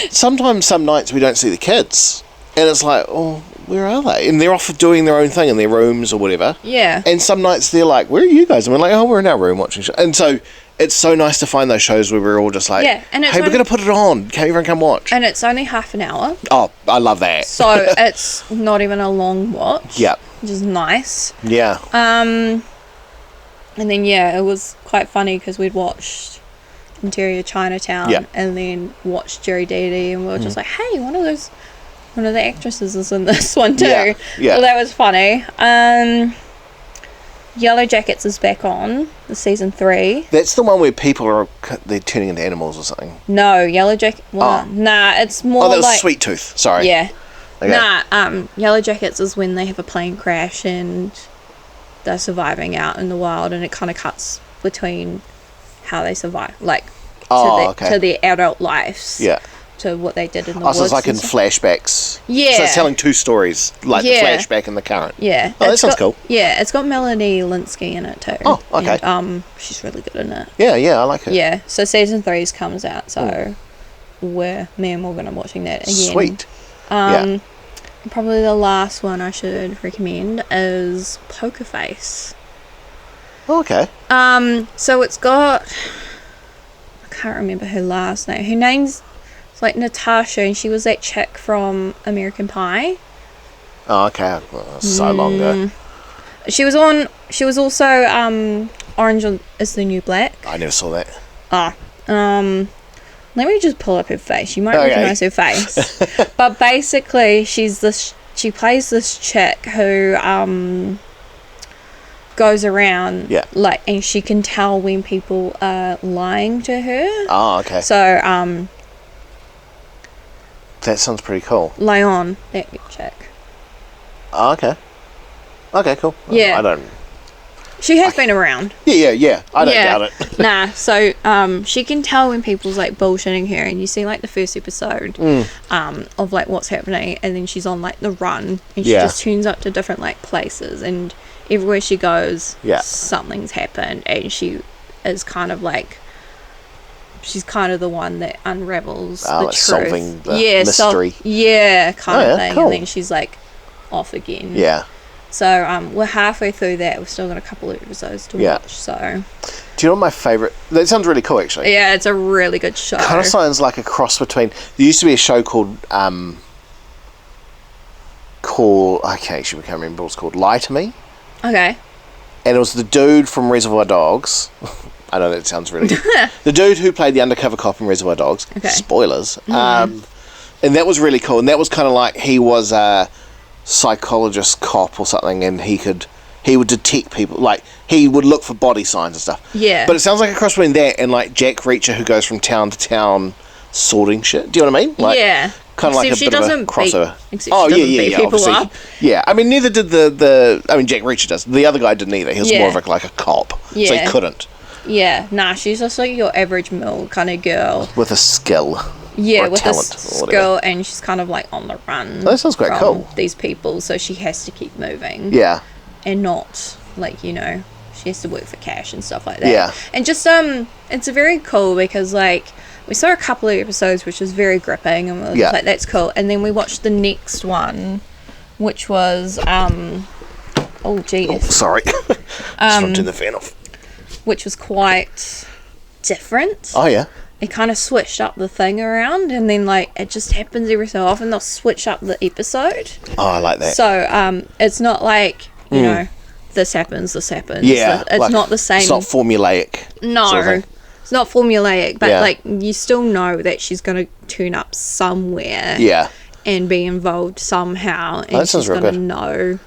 sometimes some nights we don't see the kids, and it's like, oh, where are they? And they're off doing their own thing in their rooms or whatever. And some nights they're like, where are you guys? And we're like, oh, we're in our room watching show. And so it's so nice to find those shows where we're all just like, and hey, we're going to put it on. Can everyone come watch? And it's only half an hour. Oh, I love that. So it's not even a long watch. Which is nice. And then, it was quite funny because we'd watched Interior Chinatown and then watched Jury Duty, and we were just like, hey, one of the actresses is in this one too. So that was funny. Yellow Jackets is back on, the season 3. That's the one where people they're turning into animals or something. No, Yellow Jacket. Well, nah, it's more that was like Sweet Tooth. Sorry. Nah, Yellow Jackets is when they have a plane crash and they're surviving out in the wild, and it kind of cuts between how they survive, like to their adult lives. To what they did in the woods. So it's like in flashbacks. So it's telling 2 stories, like the flashback and the current. Oh, that sounds cool. It's got Melanie Linsky in it too. Oh, okay. And, she's really good in it. Yeah, I like it. So season 3's comes out, so me and Morgan are watching that again. Sweet. Probably the last one I should recommend is Poker Face. Oh, okay. So it's got, I can't remember her last name. Her name's like Natasha, and she was that chick from American Pie. Oh, okay. So long ago. She was also Orange is the New Black. I never saw that. Let me just pull up her face. You might recognize her face. But basically, she plays this chick who goes around like, and she can tell when people are lying to her. Oh, okay. So that sounds pretty cool. Leon, that chick. Oh, okay. Okay, cool. Yeah. I don't... She has been around. Yeah. I don't doubt it. Nah, so she can tell when people's like bullshitting her, and you see like the first episode of like what's happening, and then she's on like the run, and she just turns up to different like places, and everywhere she goes, something's happened, and she is kind of like, she's kind of the one that unravels the truth. Solving the mystery. Kind of thing. Cool. And then she's like off again. So we're halfway through that. We've still got a couple of episodes to watch. So do you know what my favourite? That sounds really cool, actually. Yeah, it's a really good show. Kind of sounds like a cross between. There used to be a show called I can't remember what it's called. Lie to Me. Okay. And it was the dude from Reservoir Dogs. I know that sounds really good. The dude who played the undercover cop in Reservoir Dogs. Okay. Spoilers. And that was really cool. And that was kind of like, he was a psychologist cop or something, and he could he would detect people, like, he would look for body signs and stuff. Yeah. But it sounds like a cross between that and, like, Jack Reacher, who goes from town to town sorting shit. Do you know what I mean? Like, yeah. Kind of like a bit of a crossover. Beat people obviously. up. Yeah, I mean, neither did Jack Reacher does. The other guy didn't either. He was more of like a cop. Yeah. So he couldn't. Yeah, nah, she's just like your average mill kind of girl. With a skill. Yeah, with a skill, and she's kind of like on the run. Oh, that sounds quite cool. These people, so she has to keep moving. Yeah. And not, like, you know, she has to work for cash and stuff like that. Yeah. And just, it's very cool because, like, we saw a couple of episodes which was very gripping, and we were like, that's cool. And then we watched the next one, which was, sorry. Just turn the fan off. Which was quite different. Oh, yeah. It kind of switched up the thing around, and then, like, it just happens every so often. They'll switch up the episode. Oh, I like that. So, it's not like, you know, this happens. Yeah. It's not the same. It's not formulaic. No. Sort of it's not formulaic, but, like, you still know that she's going to turn up somewhere. Yeah. And be involved somehow. And she's going to know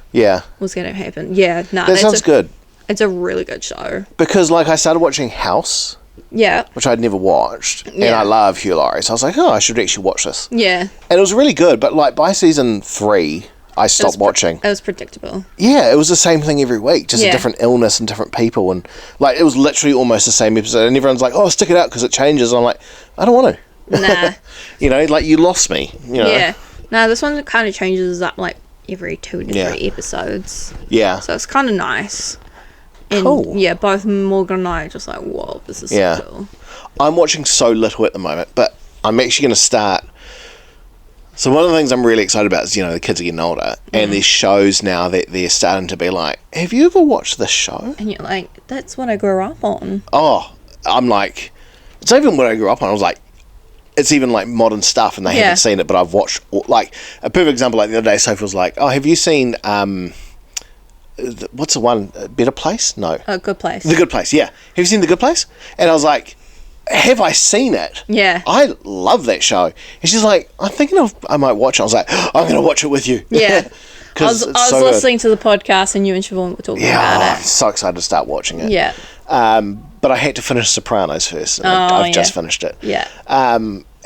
what's going to happen. Yeah, no. That sounds good. It's a really good show. Because, like, I started watching House. Yeah. Which I'd never watched. And I love Hugh Laurie. So I was like, I should actually watch this. Yeah. And it was really good. But, like, by season 3, I stopped watching. It was predictable. Yeah, it was the same thing every week. Just a different illness and different people. And, like, it was literally almost the same episode. And everyone's like, stick it out because it changes. And I'm like, I don't want to. Nah. You know, like, you lost me. You know? Yeah. No, this one kind of changes up, like, every 2 to 3 episodes. Yeah. So it's kind of nice. And, cool. Yeah, both Morgan and I are just like, whoa, this is so cool. I'm watching so little at the moment, but I'm actually going to start. So one of the things I'm really excited about is, you know, the kids are getting older, and there's shows now that they're starting to be like, have you ever watched this show? And you're like, that's what I grew up on. Oh, I'm like, it's not even what I grew up on. I was like, it's even like modern stuff, and they haven't seen it, but I've watched, like, a perfect example, like the other day, Sophie was like, have you seen, what's the one? Better Place? No. Good Place. The Good Place, yeah. Have you seen The Good Place? And I was like, have I seen it? Yeah. I love that show. And she's like, I'm thinking I might watch it. I was like, I'm going to watch it with you. Yeah. I was listening to the podcast and you and Siobhan were talking about it. I'm so excited to start watching it. Yeah. But I had to finish Sopranos first. And I've just finished it. Yeah.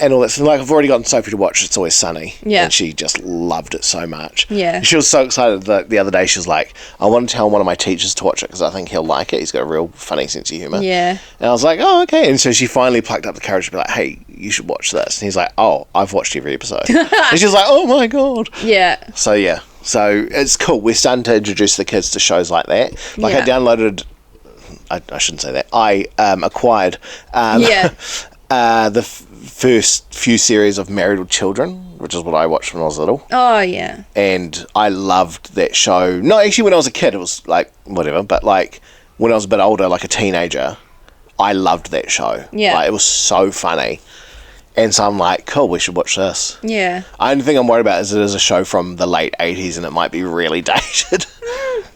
And all that. So, like, I've already gotten Sophie to watch It's Always Sunny. Yeah. And she just loved it so much. Yeah. She was so excited that the other day she was like, I want to tell one of my teachers to watch it because I think he'll like it. He's got a real funny sense of humour. Yeah. And I was like, oh, okay. And so she finally plucked up the courage to be like, hey, you should watch this. And he's like, oh, I've watched every episode. And she's like, oh my God. Yeah. So, yeah. So it's cool. We're starting to introduce the kids to shows like that. Like, I downloaded... I shouldn't say that. I acquired the first few series of Married with Children, which is what I watched when I was little. Oh, yeah. And I loved that show. No, actually, when I was a kid, it was like, whatever. But, like, when I was a bit older, like a teenager, I loved that show. Yeah. Like, it was so funny. And so I'm like, cool, we should watch this. Yeah. The only thing I'm worried about is it is a show from the late 80s and it might be really dated.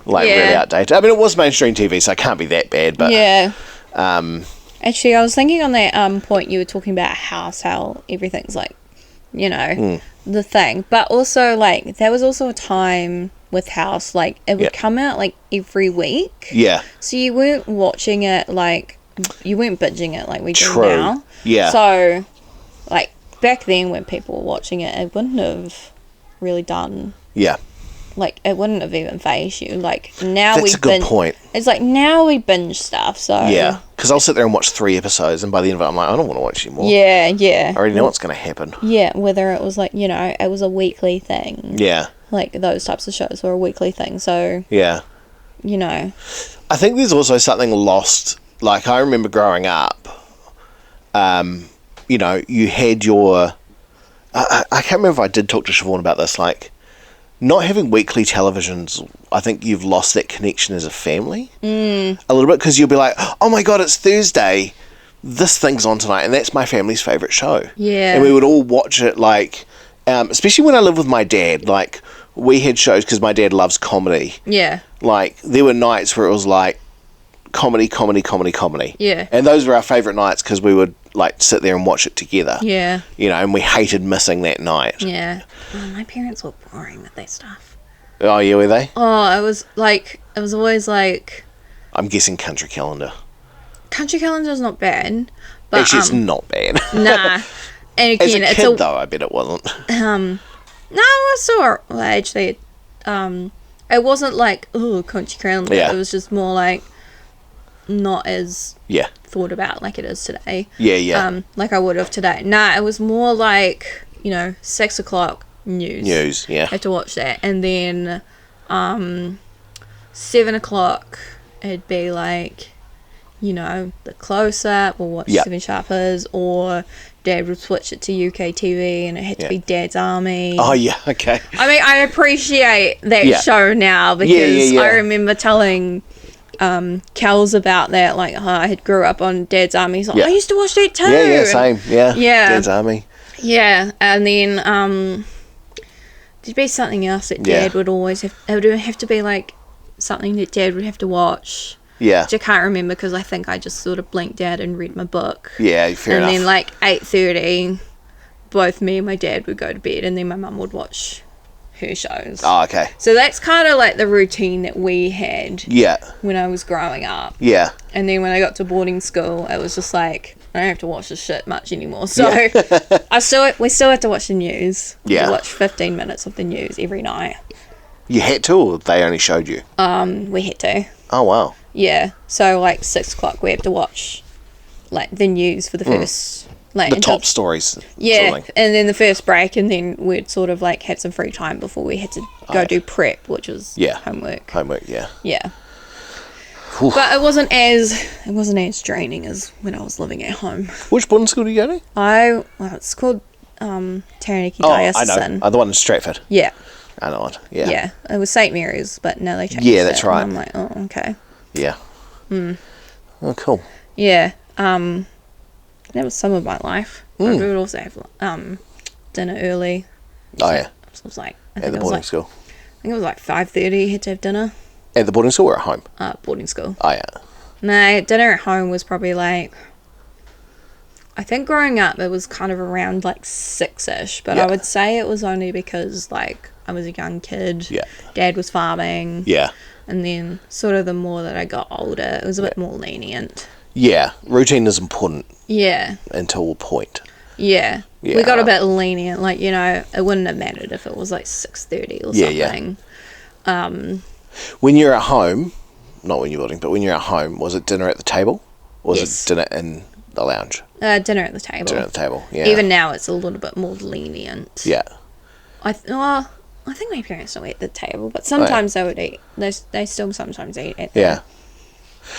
Really outdated. I mean, it was mainstream TV, so it can't be that bad, but... Yeah. Actually, I was thinking on that point you were talking about House, how everything's, like, you know, the thing. But also, like, there was also a time with House, like, it would come out, like, every week. Yeah. So you weren't watching it, like... You weren't binging it like we do True. now. Yeah. So... Like, back then when people were watching it, it wouldn't have really done... Yeah. Like, it wouldn't have even phased you. Like, now That's a good point. It's like, now we binge stuff, so... Yeah, because I'll sit there and watch 3 episodes, and by the end of it, I'm like, I don't want to watch anymore. Yeah, yeah. I already know what's going to happen. Yeah, whether it was, like, you know, it was a weekly thing. Yeah. Like, those types of shows were a weekly thing, so... Yeah. You know. I think there's also something lost. Like, I remember growing up... you know, you had your... I can't remember if I did talk to Siobhan about this, like, not having weekly televisions, I think you've lost that connection as a family. A little bit, because you'll be like, oh my God, it's Thursday, this thing's on tonight, and that's my family's favourite show. Yeah. And we would all watch it, like, especially when I lived with my dad, like, we had shows, because my dad loves comedy. Yeah. Like, there were nights where it was like, comedy. Yeah. And those were our favourite nights because we would, like, sit there and watch it together. Yeah. You know, and we hated missing that night. Yeah. Oh, my parents were boring with that stuff. Oh, yeah, were they? Oh, it was, like, it was always like... I'm guessing Country Calendar. Country Calendar's not bad. But, actually, it's not bad. Nah. And again, as a kid, though, I bet it wasn't. No, I saw it. Well, actually, it wasn't like, oh, Country Calendar. Yeah. It was just more like not as thought about like it is today. Yeah. Like I would have today. Nah, it was more like, 6 o'clock news. Yeah. Had to watch that. And then 7 o'clock, it'd be like, the close-up, or watch Seven Sharpers, or Dad would switch it to UK TV, and it had to be Dad's Army. Oh, yeah, okay. I mean, I appreciate that show now, because I remember telling Kels about that, like, I had grew up on Dad's Army. He's like, I used to watch that too. Yeah, same. Yeah. Dad's Army. Yeah, and then there'd be something else that Dad would always have. It would have to be like something that Dad would have to watch. Yeah. Which I can't remember because I think I just sort of blinked out and read my book. Yeah, fair enough. And then like 8:30, both me and my dad would go to bed, and then my mum would watch her shows. Oh, okay. So that's kind of like the routine that we had. Yeah. When I was growing up. Yeah. And then when I got to boarding school, it was just like, I don't have to watch this shit much anymore. So we still had to watch the news. Yeah. We watched 15 minutes of the news every night. You had to, or they only showed you? We had to. Oh, wow. Yeah. So like 6 o'clock, we have to watch like the news for the first, like the top stories. Yeah, sort of and then the first break, and then we'd sort of like have some free time before we had to go do prep, which was homework. Homework, yeah. Yeah. Oof. But it wasn't as draining as when I was living at home. Which boarding school do you go to? It's called Taranaki Diocesan. I know. The one in Stratford. Yeah. I know it. Yeah. Yeah. It was St. Mary's, but now they changed it. Yeah, that's right. And I'm like, oh, okay. Yeah. Oh, cool. Yeah. That was some of my life. We would also have dinner early. Oh, yeah. So it was like, at the boarding school. I think it was like 5:30. Had to have dinner. At the boarding school or at home? Boarding school. Oh, yeah. No, dinner at home was probably like, I think growing up it was kind of around like 6-ish, but I would say it was only because like I was a young kid. Yeah. Dad was farming. Yeah. And then sort of the more that I got older, it was a bit more lenient. Yeah. Routine is important. Yeah. Until a point. Yeah. We got a bit lenient. Like, it wouldn't have mattered if it was like 6:30 or something. Yeah. When you're at home, not when you're building, but when you're at home, was it dinner at the table? Or was it dinner in the lounge? Dinner at the table. Dinner at the table, yeah. Even now it's a little bit more lenient. Yeah. I think my parents don't eat at the table, but sometimes they would eat. They still sometimes eat at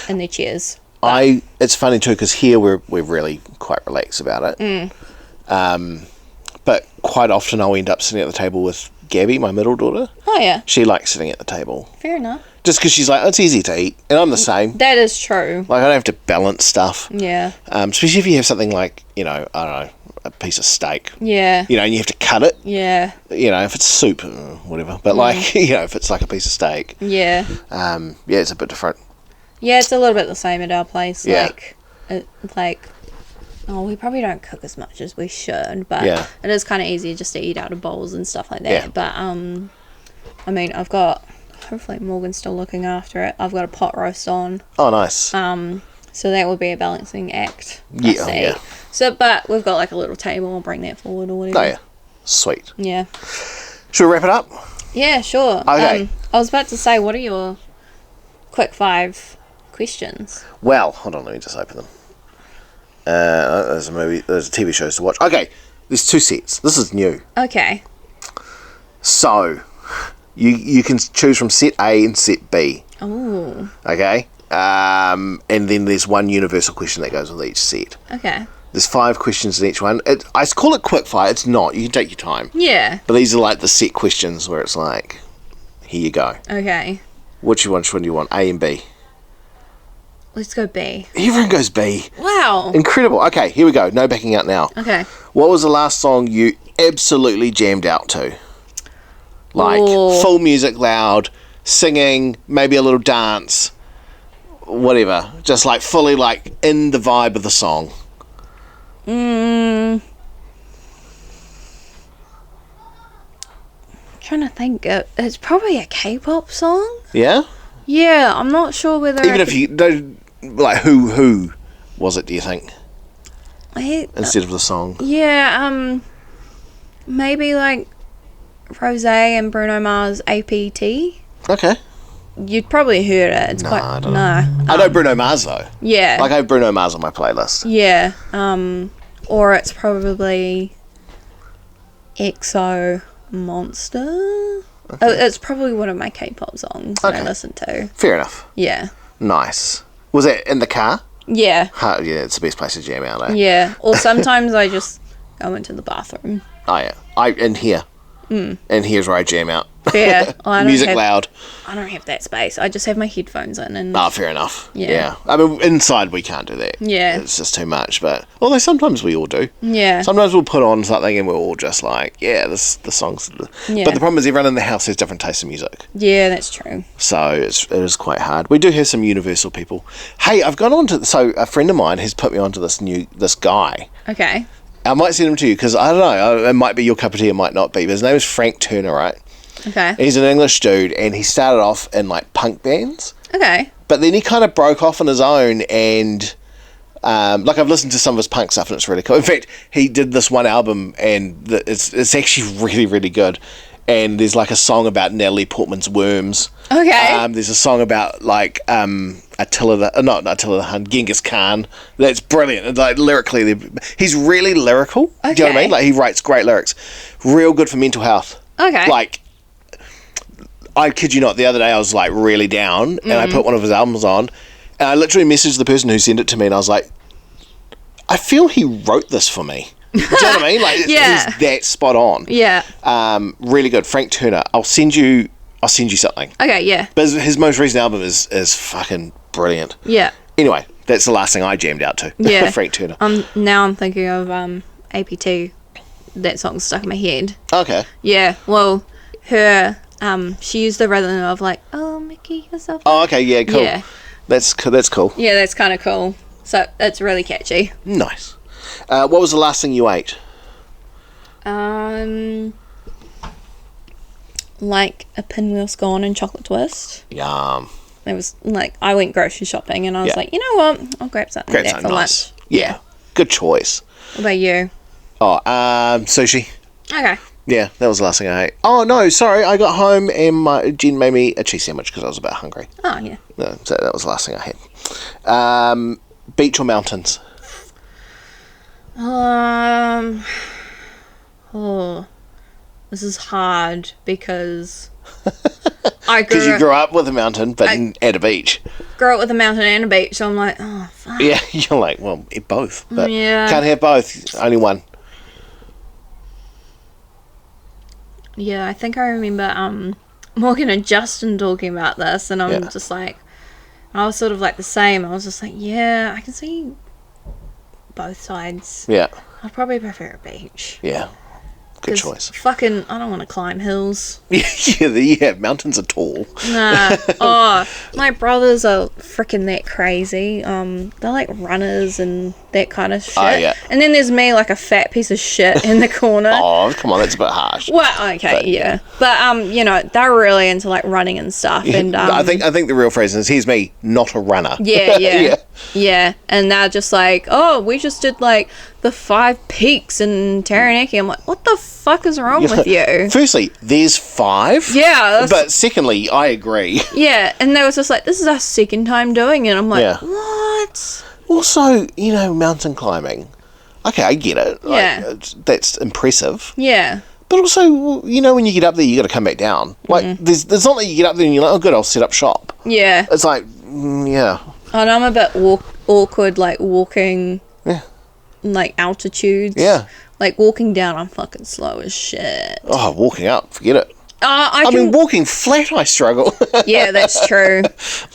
in their chairs. It's funny too, because here we're really quite relaxed about it. But quite often I'll end up sitting at the table with Gabby, my middle daughter. Oh yeah. She likes sitting at the table. Fair enough. Just because she's like, it's easy to eat, and I'm the same. That is true. Like, I don't have to balance stuff. Yeah. Especially if you have something like, I don't know, a piece of steak. Yeah. And you have to cut it. Yeah. If it's soup, whatever. But like, if it's like a piece of steak. Yeah. It's a bit different. Yeah, it's a little bit the same at our place. Yeah. We probably don't cook as much as we should, but it is kind of easier just to eat out of bowls and stuff like that. Yeah. But, I mean, I've got, hopefully Morgan's still looking after it. I've got a pot roast on. Oh, nice. So that would be a balancing act. Yeah. So, but we've got like a little table. I'll bring that forward or whatever. Oh, yeah. Sweet. Yeah. Should we wrap it up? Yeah, sure. Okay. I was about to say, what are your quick 5 questions? Well, hold on, let me just open them. There's a TV shows to watch. Okay, there's 2 sets. This is new. Okay. So, you can choose from set A and set B. Oh. Okay? And then there's one universal question that goes with each set. Okay. There's 5 questions in each one. I call it quick fire. It's not. You can take your time. Yeah. But these are like the set questions where it's like, here you go. Okay. Which one do you want? A and B? Let's go B. Everyone goes B. Wow. Incredible. Okay, here we go. No backing out now. Okay. What was the last song you absolutely jammed out to? Like, full music, loud, singing, maybe a little dance, whatever. Just like fully like in the vibe of the song. Trying to think. It's probably a K-pop song. Yeah? Yeah, I'm not sure whether... Even if you don't... Like, who was it, do you think? Instead of the song? Yeah, maybe, like, Rosé and Bruno Mars' APT. Okay. You'd probably heard it. It's I don't know. I know Bruno Mars, though. Yeah. Like, I have Bruno Mars on my playlist. Yeah. Or it's probably EXO Monster. Okay. It's probably one of my K-pop songs that I listen to. Fair enough. Yeah. Nice. Was it in the car? Yeah. Yeah, it's the best place to jam out, eh? Yeah. Or sometimes I just go into the bathroom. Oh, yeah. In here. And here's where I jam out. Yeah. Music loud. I don't have that space. I just have my headphones in. And fair enough. Yeah. I mean, inside we can't do that. Yeah. It's just too much. But although sometimes we all do. Yeah. Sometimes we'll put on something and we're all just like, the song's... Yeah. But the problem is everyone in the house has different tastes in music. Yeah, that's true. So it is quite hard. We do have some universal people. Hey, I've gone on to... So a friend of mine has put me onto this guy. Okay. I might send him to you because I don't know. It might be your cup of tea. It might not be. But his name is Frank Turner, right? Okay. He's an English dude, and he started off in like punk bands. Okay. But then he kind of broke off on his own, and like I've listened to some of his punk stuff, and it's really cool. In fact, he did this one album, and it's actually really, really good. And there's like a song about Natalie Portman's worms. Okay. There's a song about like not Attila the Hun, Genghis Khan. That's brilliant. And, like lyrically, he's really lyrical. Okay. Do you know what I mean? Like he writes great lyrics, real good for mental health. Okay. Like, I kid you not, the other day I was like really down, and I put one of his albums on, and I literally messaged the person who sent it to me, and I was like, I feel he wrote this for me. Do you know what I mean? Like, he's that spot on. Yeah. Really good. Frank Turner. I'll send you something. Okay, yeah. But his most recent album is fucking brilliant. Yeah. Anyway, that's the last thing I jammed out to. Yeah. Frank Turner. Now I'm thinking of APT. That song's stuck in my head. Okay. Yeah. Well, her she used the rhythm of like, oh Mickey yourself. Oh, okay. Yeah. Cool. Yeah. That's cool. Yeah, that's kind of cool. So it's really catchy. Nice. What was the last thing you ate? Like a pinwheel scone and chocolate twist. Yum. It was like I went grocery shopping and I was like, you know what? I'll grab something for nice. lunch. Yeah. Good choice. What about you? Oh, sushi. Okay. Yeah, that was the last thing I ate. Oh no, sorry. I got home and Jen made me a cheese sandwich because I was a bit hungry. Oh yeah. No, so that was the last thing I had. Beach or mountains? Oh, this is hard because Because you grew up with a mountain, but at a beach. Grew up with a mountain and a beach, so I'm like, oh, fuck. Yeah, you're like, well, both, but yeah. Can't have both. Only one. Yeah, I think I remember Morgan and Justin talking about this, and I'm just like, I was sort of like the same. I was just like, yeah, I can see both sides. Yeah. I'd probably prefer a beach. Yeah. Good choice. Fucking, I don't want to climb hills. yeah, mountains are tall. Nah. Oh, my brothers are freaking that crazy. They're like runners and that kind of shit. Oh, yeah. And then there's me, like a fat piece of shit in the corner. Oh, come on, that's a bit harsh. Well, okay, yeah. But, you know, they're really into like running and stuff. Yeah, and I think the real phrase is, here's me, not a runner. Yeah. Yeah. And they're just like, oh, we just did like the 5 peaks in Taranaki. I'm like, what the fuck is wrong with you? Firstly, there's 5. Yeah. But secondly, I agree. Yeah. And they was just like, this is our second time doing it. I'm like, what? Also, you know, mountain climbing. Okay, I get it. Yeah. Like, that's impressive. Yeah. But also, you know, when you get up there, you got to come back down. Like, there's not like you get up there and you're like, oh, good, I'll set up shop. Yeah. It's like, yeah. And I'm a bit awkward, like, walking, like, altitudes. Yeah. Like, walking down, I'm fucking slow as shit. Oh, walking up, forget it. I mean, walking flat, I struggle. Yeah, that's true.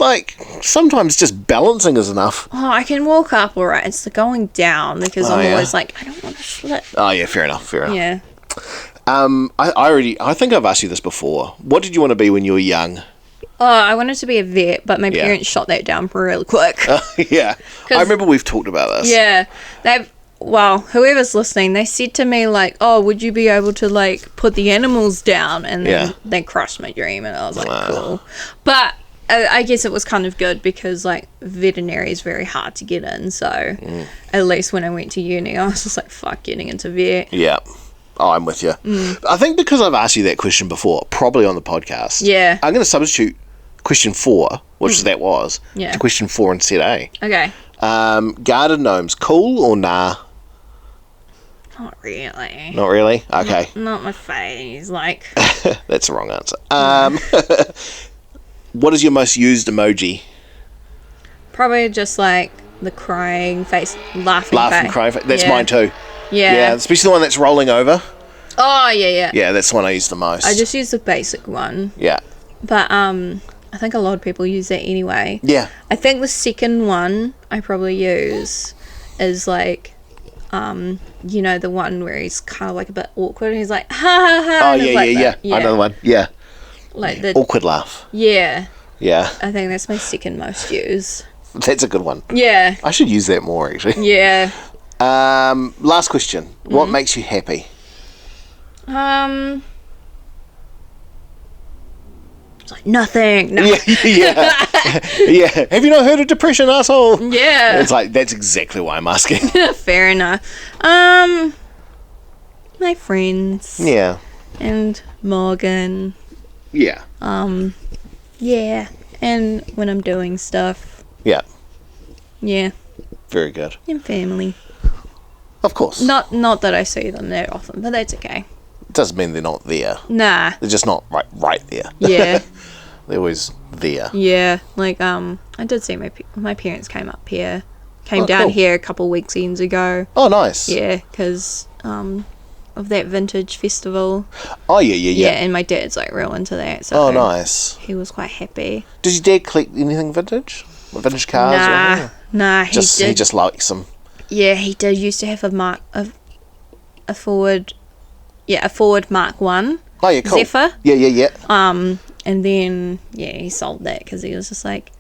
Like, sometimes just balancing is enough. Oh, I can walk up all right. It's the going down because I'm always like, I don't want to slip. Oh, yeah, fair enough. Yeah. I think I've asked you this before. What did you want to be when you were young? Oh, I wanted to be a vet, but my parents shot that down real quick. Yeah. I remember we've talked about this. Yeah. Whoever's listening, they said to me, like, oh, would you be able to, like, put the animals down? And then they crushed my dream, and I was like, cool. But I guess it was kind of good because, like, veterinary is very hard to get in. So, at least when I went to uni, I was just like, fuck getting into vet. Yeah. Oh, I'm with you. I think because I've asked you that question before, probably on the podcast. Yeah. I'm going to substitute question 4, which that was, to question 4 instead, eh? Okay. Garden gnomes, cool or nah? Not really. Not really? Okay. Not my face, like... That's the wrong answer. What is your most used emoji? Probably just, like, the crying face, laughing face. Crying face. That's mine too. Yeah. Yeah, especially the one that's rolling over. Oh, yeah. Yeah, that's the one I use the most. I just use the basic one. Yeah. But, I think a lot of people use that anyway. Yeah. I think the second one I probably use is, like... you know, the one where he's kind of like a bit awkward and he's like, ha ha ha. Oh, yeah. Another one. Yeah. Like the awkward laugh. Yeah. Yeah. I think that's my second most used. That's a good one. Yeah. I should use that more, actually. Yeah. Last question. What makes you happy? It's like nothing. No. Yeah. Have you not heard of depression, asshole? Yeah. It's like, that's exactly why I'm asking. Fair enough. My friends. Yeah. And Morgan. Yeah. Yeah. And when I'm doing stuff. Yeah. Yeah. Very good. And family. Of course. Not that I see them that often, but that's okay. It doesn't mean they're not there. Nah. They're just not right there. Yeah. They're always there. Yeah. Like, I did see my parents came down cool. here a couple of weekends ago. Oh, nice. Yeah, because of that vintage festival. Oh, yeah. And my dad's, like, real into that. So oh, nice. He was quite happy. Does your dad collect anything vintage? Vintage cars? Nah, he just likes them. Yeah, he did used to have a Ford Mark 1. Oh, yeah, cool. Zephyr. Yeah. And then, he sold that because he was just like,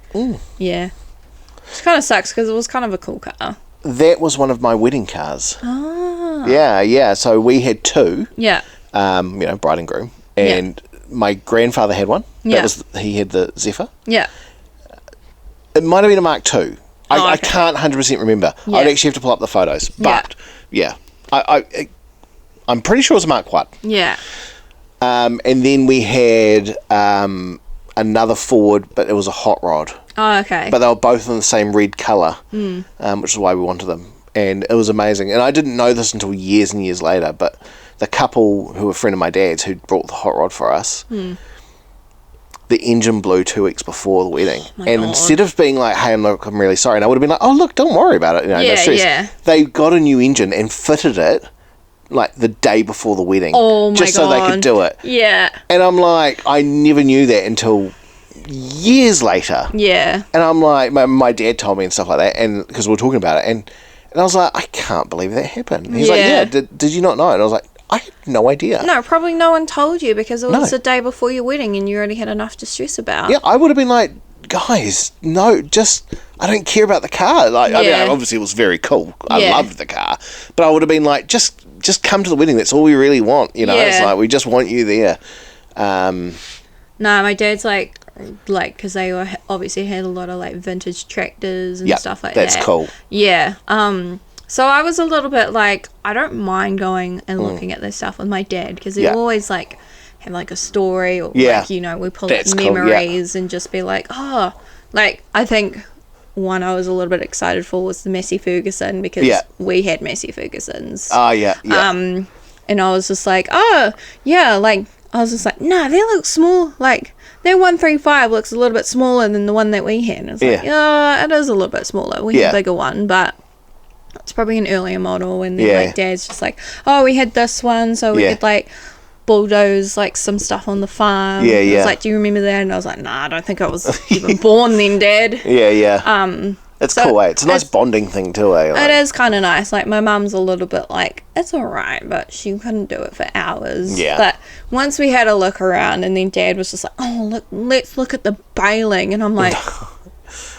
yeah. Which kind of sucks because it was kind of a cool car. That was one of my wedding cars. Oh. Yeah. So we had 2. Yeah. Bride and groom. And my grandfather had one. He had the Zephyr. Yeah. It might have been a Mark II. I okay. can't 100% remember. Yeah. I'd actually have to pull up the photos. But, I'm pretty sure it was a Mark I. Yeah. And then we had another Ford, but it was a hot rod. Oh, okay. But they were both in the same red colour, which is why we wanted them. And it was amazing. And I didn't know this until years and years later, but the couple who were a friend of my dad's who brought the hot rod for us, the engine blew 2 weeks before the wedding. And God. instead of being like, hey, I'm really sorry, and I would have been like, oh, look, don't worry about it. No stress. Yeah. They got a new engine and fitted it like the day before the wedding. Oh, my God. Just so they could do it. Yeah. And I'm like, I never knew that until years later. Yeah. And I'm like, my dad told me and stuff like that, and because we were talking about it, and I was like, I can't believe that happened. And he's like, yeah, did you not know? And I was like, I had no idea. No, probably no one told you because it was the day before your wedding and you already had enough to stress about. Yeah, I would have been like, guys, no, just, I don't care about the car. Like, I mean, obviously it was very cool. I loved the car. But I would have been like, just come to the wedding. That's all we really want. It's like, we just want you there. No, my dad's like, because they obviously had a lot of, like, vintage tractors and stuff like that. That's cool. Yeah. So I was a little bit like, I don't mind going and looking at this stuff with my dad because he always, like, have, like, a story or, like, we pull up memories and just be like, oh, like, I think one I was a little bit excited for was the Massey Ferguson because we had Massey Fergusons. Oh, yeah. And I was just like, oh, yeah, like, I was just like, nah, they look small, like, their 135 looks a little bit smaller than the one that we had. And it's like, it is a little bit smaller. We had a bigger one, but it's probably an earlier model. And then, like, Dad's just like, oh, we had this one, so we could, like, bulldoze, like, some stuff on the farm. Yeah. It's like, do you remember that? And I was like, nah, I don't think I was even born then, Dad. Yeah. It's cool, eh? It's a nice bonding thing too, eh? Like, it is kind of nice. Like, my mum's a little bit like, it's alright, but she couldn't do it for hours. Yeah. But once we had a look around, and then Dad was just like, oh, look, let's look at the baling. And I'm like,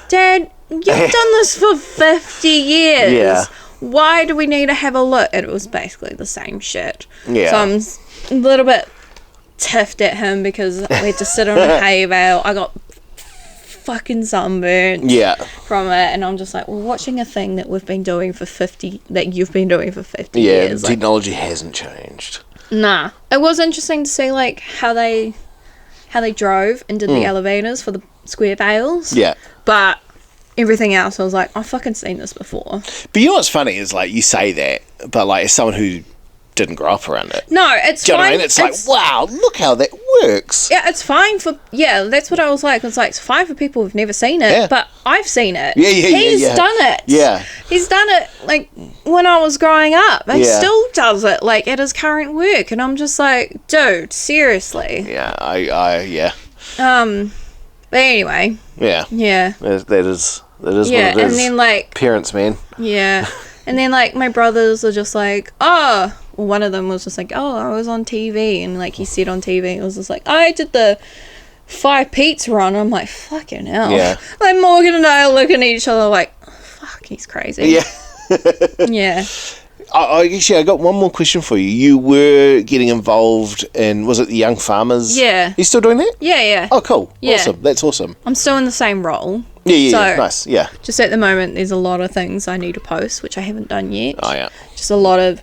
Dad, you've done this for 50 years. Yeah. Why do we need to have a look? And it was basically the same shit. Yeah. So I'm a little bit tiffed at him because we had to sit on a hay bale. I got fucking sunburnt. Yeah. From it, and I'm just like, well, watching a thing that you've been doing for 50 yeah, years. Technology hasn't changed. Nah. It was interesting to see, like, how they drove and did the elevators for the square bales. Yeah. But everything else, I was like, I've fucking seen this before. But you know what's funny is, like, you say that, but, like, as someone who didn't grow up around it. No, it's Do you know fine. what I mean? It's like, wow, look how that works. Yeah, it's fine for... Yeah, that's what I was like. It's like, it's fine for people who've never seen it, but I've seen it. He's done it. Yeah. He's done it, like, when I was growing up. He still does it, like, at his current work. And I'm just like, dude, seriously. Yeah, yeah. But anyway. Yeah. Yeah. That is what it is. And then, like... Parents, man. Yeah. And then, like, my brothers are just like, oh... Well, one of them was just like, oh, I was on TV. And, like, he said on TV, it was just like, I did the 5 pizza run. I'm like, fucking hell. Yeah. Like, Morgan and I are looking at each other like, fuck, he's crazy. Yeah. Yeah. Actually, I got one more question for you. You were getting involved in, was it the Young Farmers? Yeah. You still doing that? Yeah. Oh, cool. Yeah. Awesome. That's awesome. I'm still in the same role. Yeah. So, nice. Yeah. Just at the moment, there's a lot of things I need to post, which I haven't done yet. Oh, yeah. Just a lot of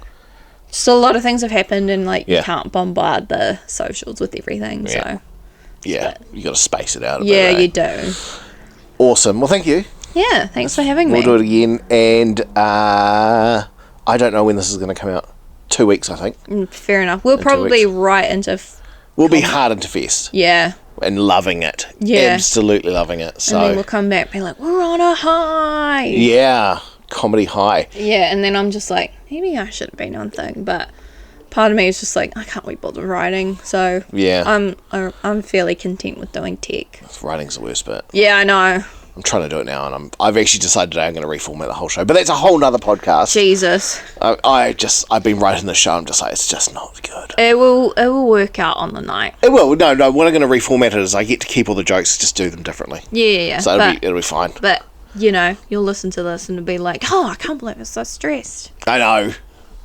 things have happened, and, like, you can't bombard the socials with everything, so... Yeah, you got to space it out a bit. Yeah, you do. Awesome. Well, thank you. Yeah, thanks for having me. We'll do it again, and I don't know when this is going to come out. 2 weeks, I think. Fair enough. We'll probably right into... We'll be hard into Fest. Yeah. And loving it. Yeah. Absolutely loving it. So. And then we'll come back and be like, we're on a high. Yeah. Comedy high. Yeah, and then I'm just like, maybe I should have been on thing, but part of me is just like, I can't be bothered writing, so yeah, I'm fairly content with doing tech. Writing's the worst bit. Yeah, I know. I'm trying to do it now, and I've actually decided today I'm going to reformat the whole show, but that's a whole nother podcast. Jesus. I've been writing the show. I'm just like, it's just not good. It will work out on the night. It will. No. What I'm going to reformat it is I get to keep all the jokes, just do them differently. Yeah. So it'll be fine. But you know, you'll listen to this and it'll be like, oh, I can't believe I'm so stressed. I know.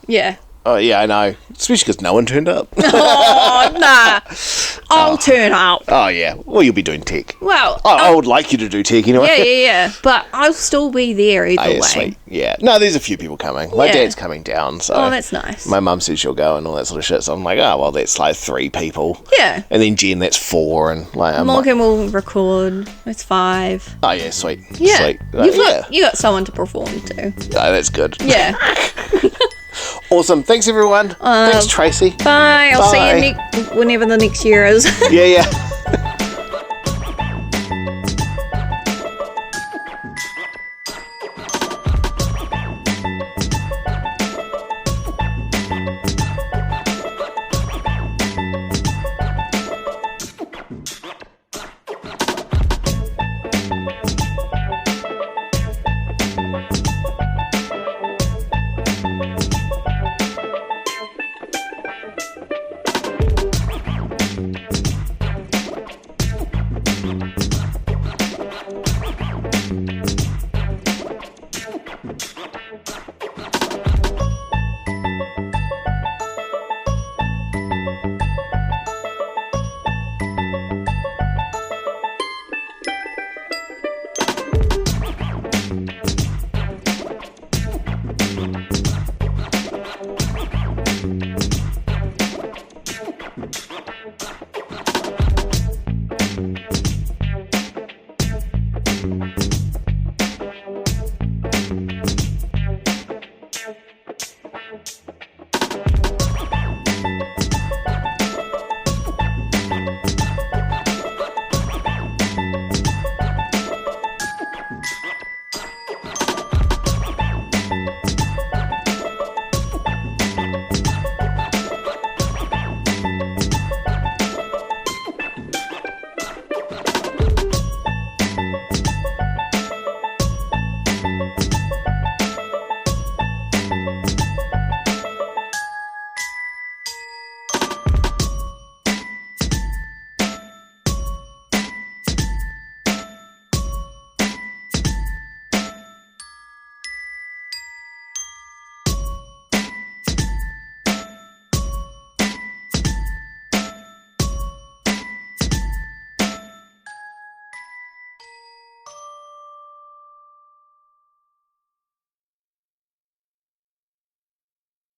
Yeah. Oh, yeah, I know. Especially because no one turned up. Oh, nah. I'll turn up. Oh, yeah. Well, you'll be doing tech. Well, I would like you to do tech anyway. Yeah. But I'll still be there either way. Sweet. Yeah. No, there's a few people coming. My dad's coming down, so... Oh, that's nice. My mum said she'll go and all that sort of shit, so I'm like, oh, well, that's like 3 people. Yeah. And then Jen, that's 4, and like... Morgan will record. It's 5. Oh, yeah, sweet. Yeah. Sweet. You got someone to perform to. Oh, that's good. Yeah. Awesome. Thanks, everyone. Thanks, Tracey. Bye. I'll see you whenever the next year is. Yeah.